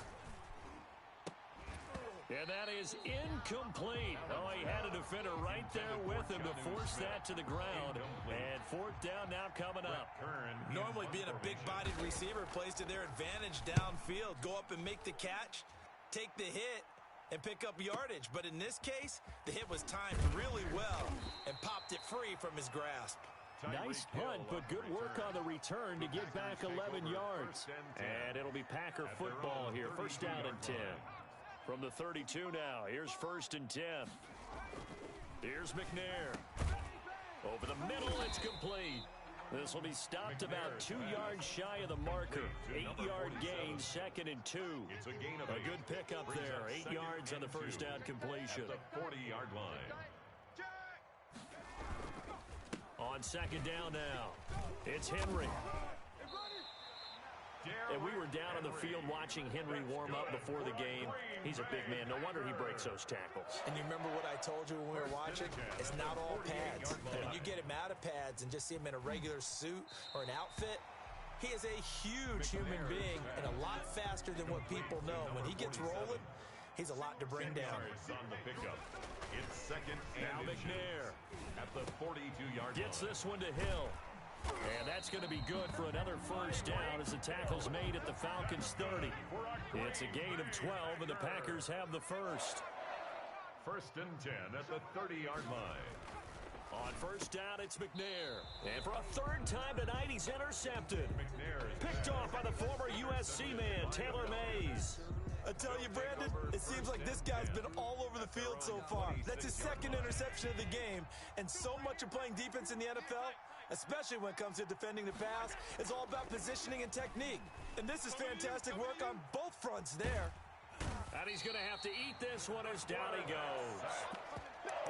And that is incomplete. Oh, he had a defender right there with him to force that to the ground. And 4th down now coming up. Normally being a big-bodied receiver plays to their advantage downfield. Go up and make the catch, take the hit, and pick up yardage. But in this case, the hit was timed really well and popped it free from his grasp. Nice punt, but good work on the return to get back 11 yards. And it'll be Packer football here. 1st down and 10. From the 32 now, here's 1st and 10. Here's McNair. Over the middle, it's complete. This will be stopped about 2 yards shy of the marker. 8-yard gain, 2nd and 2. A good pickup there. 8 yards on the first down completion. At the 40-yard line. On 2nd down now, it's Henry. And we were down on the field watching Henry warm up before the game. He's a big man. No wonder he breaks those tackles. And you remember what I told you when we were watching? It's not all pads. I mean, you get him out of pads and just see him in a regular suit or an outfit. He is a huge human being and a lot faster than what people know. When he gets rolling, he's a lot to bring down. On the pickup. It's 2nd and now McNair at the 42-yard line. Gets this one to Hill. And that's going to be good for another first down as the tackle's made at the Falcons' 30. It's a gain of 12, and the Packers have the first. 1st and 10 at the 30-yard line. On first down, it's McNair. And for a 3rd time tonight, he's intercepted. Picked off by the former USC man, Taylor Mays. I tell you, Brandon, it seems like this guy's been all over the field so far. That's his second interception of the game, and so much of playing defense in the NFL, especially when it comes to defending the pass, is all about positioning and technique. And this is fantastic work on both fronts there. And he's going to have to eat this one as down he goes.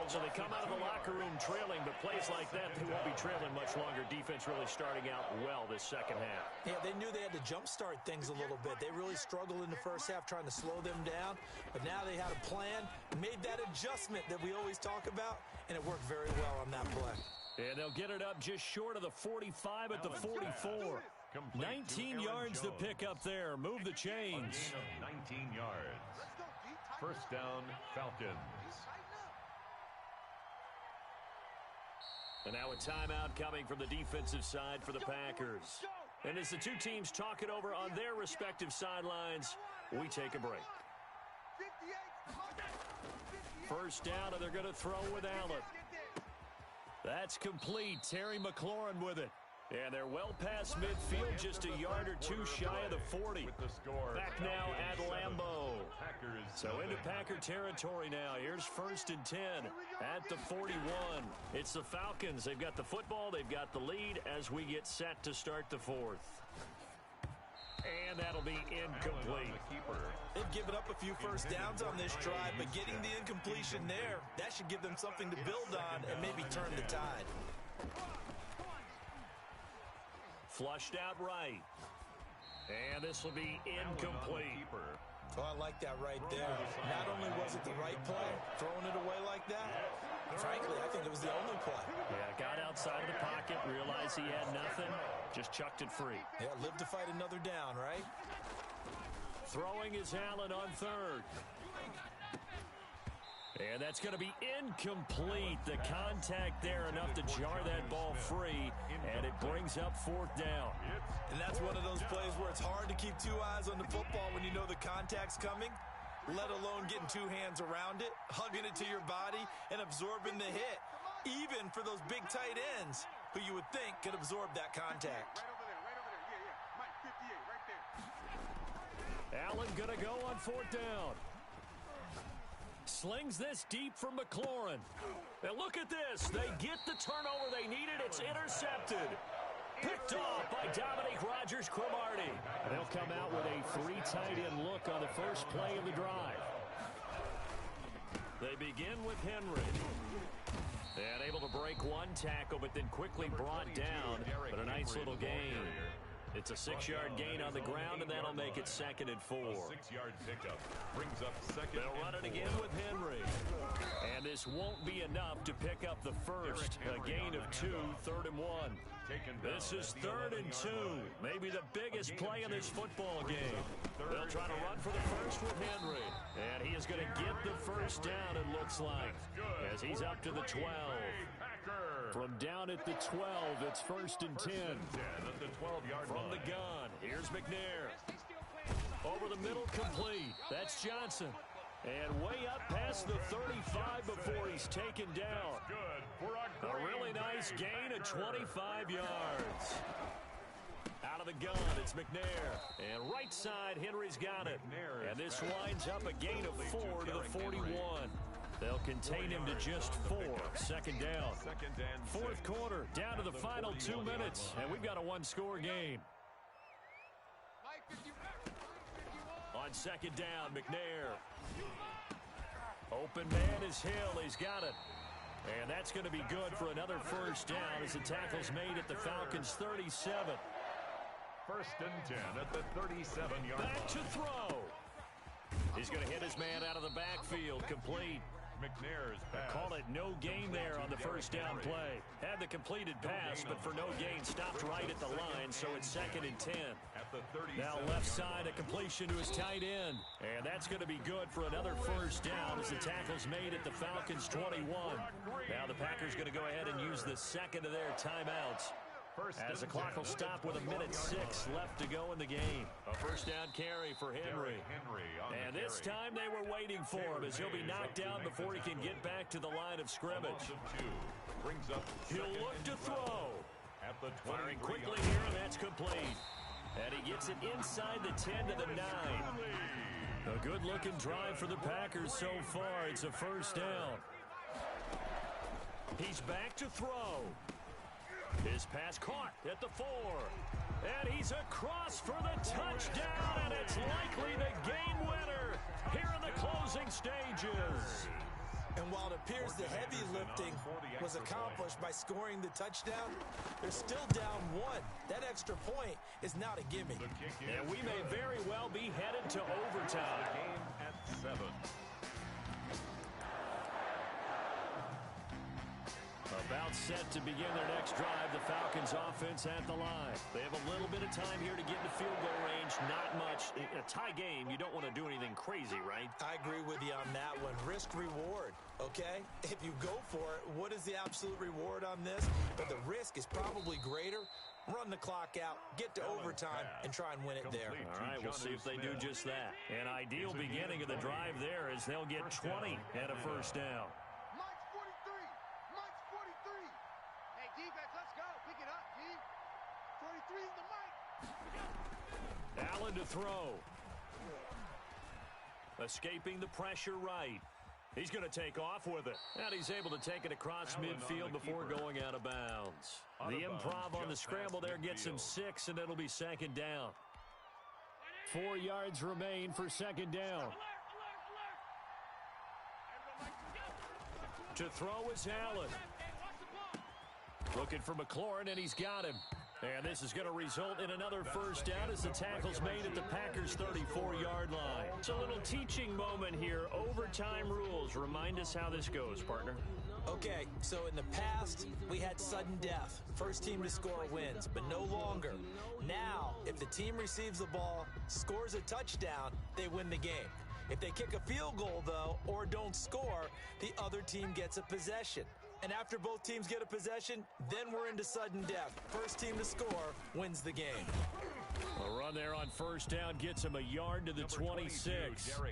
So they come out of the locker room trailing, but plays like that, they won't be trailing much longer. Defense really starting out well this second half. Yeah, they knew they had to jumpstart things a little bit. They really struggled in the first half trying to slow them down, but now they had a plan, made that adjustment that we always talk about, and it worked very well on that play. And they'll get it up just short of the 45 at the 44. 19 yards to pick up there. Move the chains. 19 yards. First down, Falcons. And now a timeout coming from the defensive side for the Packers. And as the two teams talk it over on their respective sidelines, we take a break. First down, and they're going to throw with Allen. That's complete. Terry McLaurin with it. And they're well past midfield, just a yard or two shy of the 40. Back now at Lambeau. So into Packer territory now. Here's 1st and 10 at the 41. It's the Falcons. They've got the football. They've got the lead as we get set to start the fourth. And that'll be incomplete. They've given up a few first downs on this drive, but getting the incompletion there, that should give them something to build on and maybe turn the tide. Flushed out right. And this will be incomplete. Oh, I like that right there. Not only was it the right play, throwing it away like that, frankly, I think it was the only play. Yeah, got outside of the pocket, realized he had nothing, just chucked it free. Yeah, live to fight another down, right? Throwing is Allen on third. And that's going to be incomplete. The contact there enough to jar that ball free, and it brings up 4th down. And that's one of those plays where it's hard to keep two eyes on the football when you know the contact's coming, let alone getting two hands around it, hugging it to your body, and absorbing the hit, even for those big tight ends who you would think could absorb that contact. Mike 58, right there. Allen going to go on 4th down. Slings this deep from McLaurin. And look at this. They get the turnover they needed. It's intercepted. Picked off by Dominique Rodgers-Cromartie. They'll come out with a 3 tight end look on the first play of the drive. They begin with Henry. And able to break one tackle, but then quickly brought down. But a nice little gain. It's a 6-yard gain on the ground, and that'll make it 2nd and 4. 6-yard pickup brings up 2nd. They'll run it again with Henry. And this won't be enough to pick up the first. A gain of 2, 3rd and 1. This is 3rd and 2. Maybe the biggest play in this football game. They'll try to run for the first with Henry. And he is going to get the first down, it looks like, as he's up to the 12. From down at the 12, it's 1st and 10. From the gun, here's McNair. Over the middle, complete. That's Johnson. And way up past the 35 before he's taken down. A really nice gain of 25 yards. Out of the gun, it's McNair. And right side, Henry's got it. And this winds up a gain of 4 to the 41. They'll contain him to just 4. 2nd down. 4th quarter, down to the final 2 minutes. And we've got a 1-score game. On 2nd down, McNair. Open man is Hill. He's got it. And that's going to be good for another first down as the tackle's made at the Falcons' 37. 1st and 10 at the 37-yard line. Back to throw. He's going to hit his man out of the backfield. Complete. McNair's pass. Call it no gain there on the first down play. Had the completed pass, but for no gain, stopped right at the line, so it's 2nd and 10. Now left side, a completion to his tight end. And that's going to be good for another first down as the tackle's made at the Falcons' 21. Now the Packers going to go ahead and use the second of their timeouts, as the clock will stop with 1:06 left to go in the game. A first down carry for Henry. And this time they were waiting for him, as he'll be knocked down before he can get back to the line of scrimmage. He'll look to throw. Firing quickly here, and that's complete. And he gets it inside the 10 to the 9. A good-looking drive for the Packers so far. It's a first down. He's back to throw. His pass caught at the 4. And he's across for the touchdown, and it's likely the game winner here in the closing stages. And while it appears the heavy lifting was accomplished by scoring the touchdown, they're still down 1. That extra point is not a gimme. And we may very well be headed to overtime. Game at 7. About set to begin their next drive, the Falcons offense at the line. They have a little bit of time here to get into field goal range. Not much. In a tie game, you don't want to do anything crazy, right? I agree with you on that one. Risk reward, okay? If you go for it, what is the absolute reward on this? But the risk is probably greater. Run the clock out, get to overtime, and try and win it there. All right, we'll see if they do just that. An ideal beginning of the drive there is they'll get 20 and a first down. Defense, let's go. Pick it up, D. 43 is the mic. Allen to throw. Escaping the pressure right. He's going to take off with it. And he's able to take it across midfield before going out of bounds. The improv on the scramble there gets him 6, and it'll be second down. 4 yards remain for second down. To throw is Allen. Looking for McLaurin, and he's got him. And this is going to result in another first down as the tackle's made at the Packers' 34-yard line. It's a little teaching moment here. Overtime rules. Remind us how this goes, partner. Okay, so in the past, we had sudden death. First team to score wins, but no longer. Now, if the team receives the ball, scores a touchdown, they win the game. If they kick a field goal, though, or don't score, the other team gets a possession. And after both teams get a possession, then we're into sudden death. First team to score wins the game. A run there on first down gets him a yard to the 26. Well,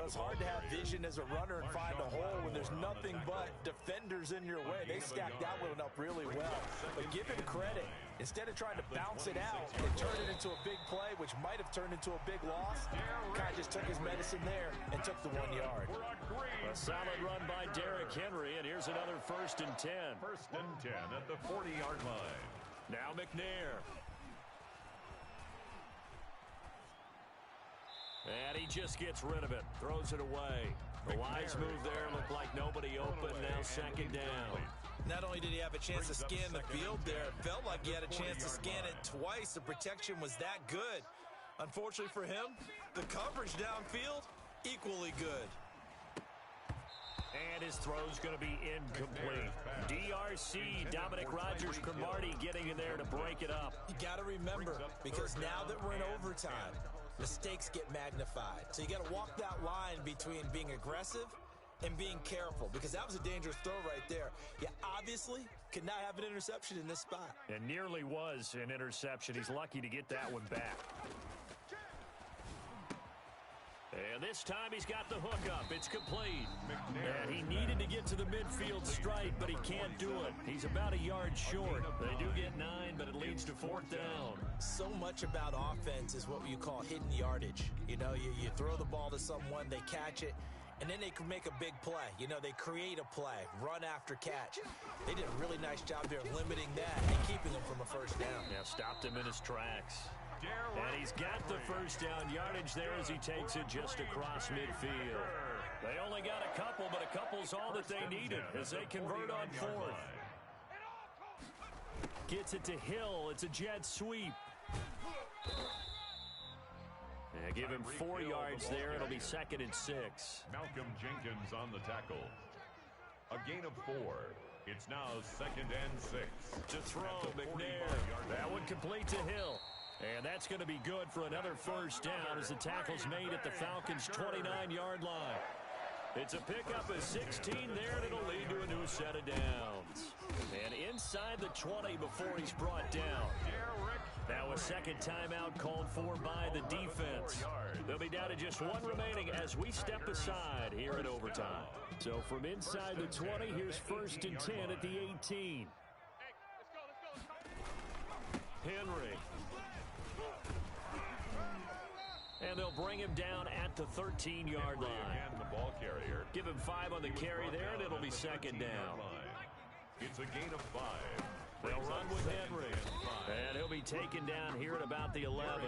it's hard to have vision as a runner and find a hole when there's nothing but defenders in your way. They stacked that one up really well. But give him credit. Instead of trying to bounce it out and turn it into a big play, which might have turned into a big loss, kind of just took his medicine there and took the 1 yard. A solid run by Derrick Henry, and here's another 1st and 10. 1st and 10 at the 40-yard line. Now McNair. And he just gets rid of it. Throws it away. The wise move there. Looked like nobody open. Now second down. Not only did he have a chance to scan the field there, it felt like he had a chance to scan it twice. The protection was that good. Unfortunately for him, the coverage downfield, equally good. And his throw's going to be incomplete. DRC, Dominic Rodgers-Cromartie getting in there to break it up. You got to remember, because now that we're in overtime, mistakes get magnified. So you got to walk that line between being aggressive and being careful, because that was a dangerous throw right there. You obviously could not have an interception in this spot. And nearly was an interception. He's lucky to get that one back. And this time he's got the hook up. It's complete. And he needed to get to the midfield stripe, but he can't do it. He's about a yard short. They do get 9, but it leads to 4th down. So much about offense is what you call hidden yardage. You know, you throw the ball to someone, they catch it, and then they can make a big play. You know, they create a play, run after catch. They did a really nice job there limiting that and keeping him from a first down. Yeah, stopped him in his tracks. And he's got the first down yardage there as he takes it just across midfield. They only got a couple, but a couple's all that they needed as they convert on 4th. Gets it to Hill. It's a jet sweep. Yeah, give him 4 yards there. It'll be 2nd and 6. Malcolm Jenkins on the tackle. A gain of 4. It's now 2nd and 6. To throw, McNair. That one complete to Hill. And that's going to be good for another first down as the tackle's made at the Falcons' 29-yard line. It's a pickup of 16 there, and it'll lead to a new set of downs. And inside the 20 before he's brought down. Now a second timeout called for by the defense. They'll be down to just 1 remaining as we step aside here in overtime. So from inside the 20, here's 1st and 10 at the 18. Henry. And they'll bring him down at the 13-yard line. Again, the ball carrier. Give him 5 on the carry there, and it'll be second down. It's a gain of 5. They'll run with Henry. And he'll be taken down here at about the 11.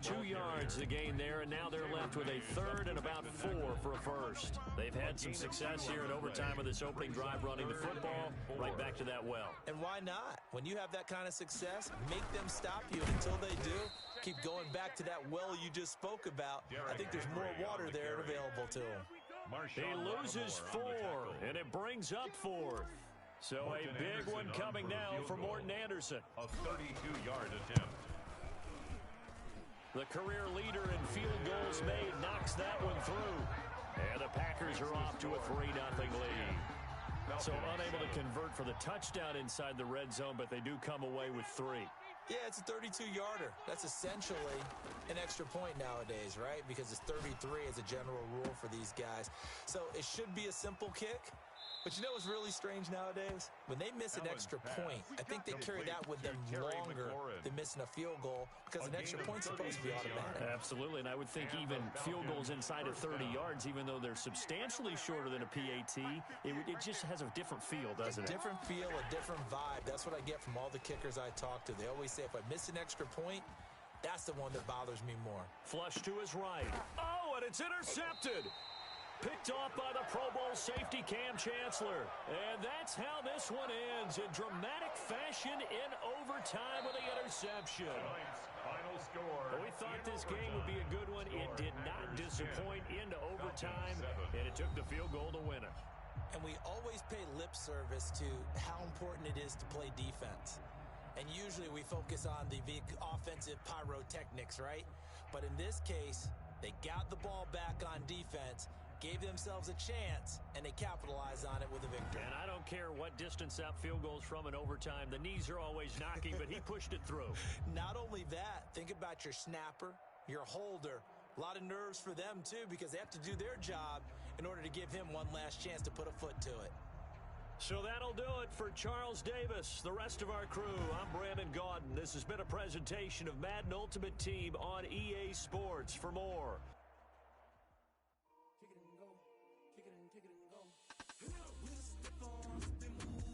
2 yards the gain there, and now they're left with a third and about 4 for a first. They've had some success here in overtime of this opening drive running the football right back to that well. And why not? When you have that kind of success, make them stop you. And until they do, keep going back to that well you just spoke about. I think there's more water there available to him. He loses 4, and it brings up 4th. So a big one coming now for Morton Anderson. A 32-yard attempt. The career leader in field goals made knocks that one through. And the Packers are off to a 3-0 lead. So unable to convert for the touchdown inside the red zone, but they do come away with 3. Yeah, it's a 32-yarder. That's essentially an extra point nowadays, right? Because it's 33 as a general rule for these guys. So it should be a simple kick. But you know what's really strange nowadays? When they miss an extra point, I think they carry that with them longer than missing a field goal because an extra point's supposed to be automatic. Absolutely, and I would think even field goals inside of 30 yards, even though they're substantially shorter than a PAT, it just has a different feel, doesn't it? A different feel, a different vibe. That's what I get from all the kickers I talk to. They always say if I miss an extra point, that's the one that bothers me more. Flush to his right. Oh, and it's intercepted. Picked off by the Pro Bowl safety Cam Chancellor. And that's how this one ends in dramatic fashion in overtime with the interception. Final score. We thought this game would be a good one. It did not disappoint into overtime, and it took the field goal to win it. And we always pay lip service to how important it is to play defense. And usually we focus on the offensive pyrotechnics, right? But in this case, they got the ball back on defense, gave themselves a chance, and they capitalized on it with a victory. And I don't care what distance that field goes from in overtime. The knees are always knocking, but he pushed it through. Not only that, think about your snapper, your holder. A lot of nerves for them, too, because they have to do their job in order to give him one last chance to put a foot to it. So that'll do it for Charles Davis, the rest of our crew. I'm Brandon Gaudin. This has been a presentation of Madden Ultimate Team on EA Sports. For more, Kick it and go. Kick it and go. We'll step on, step move.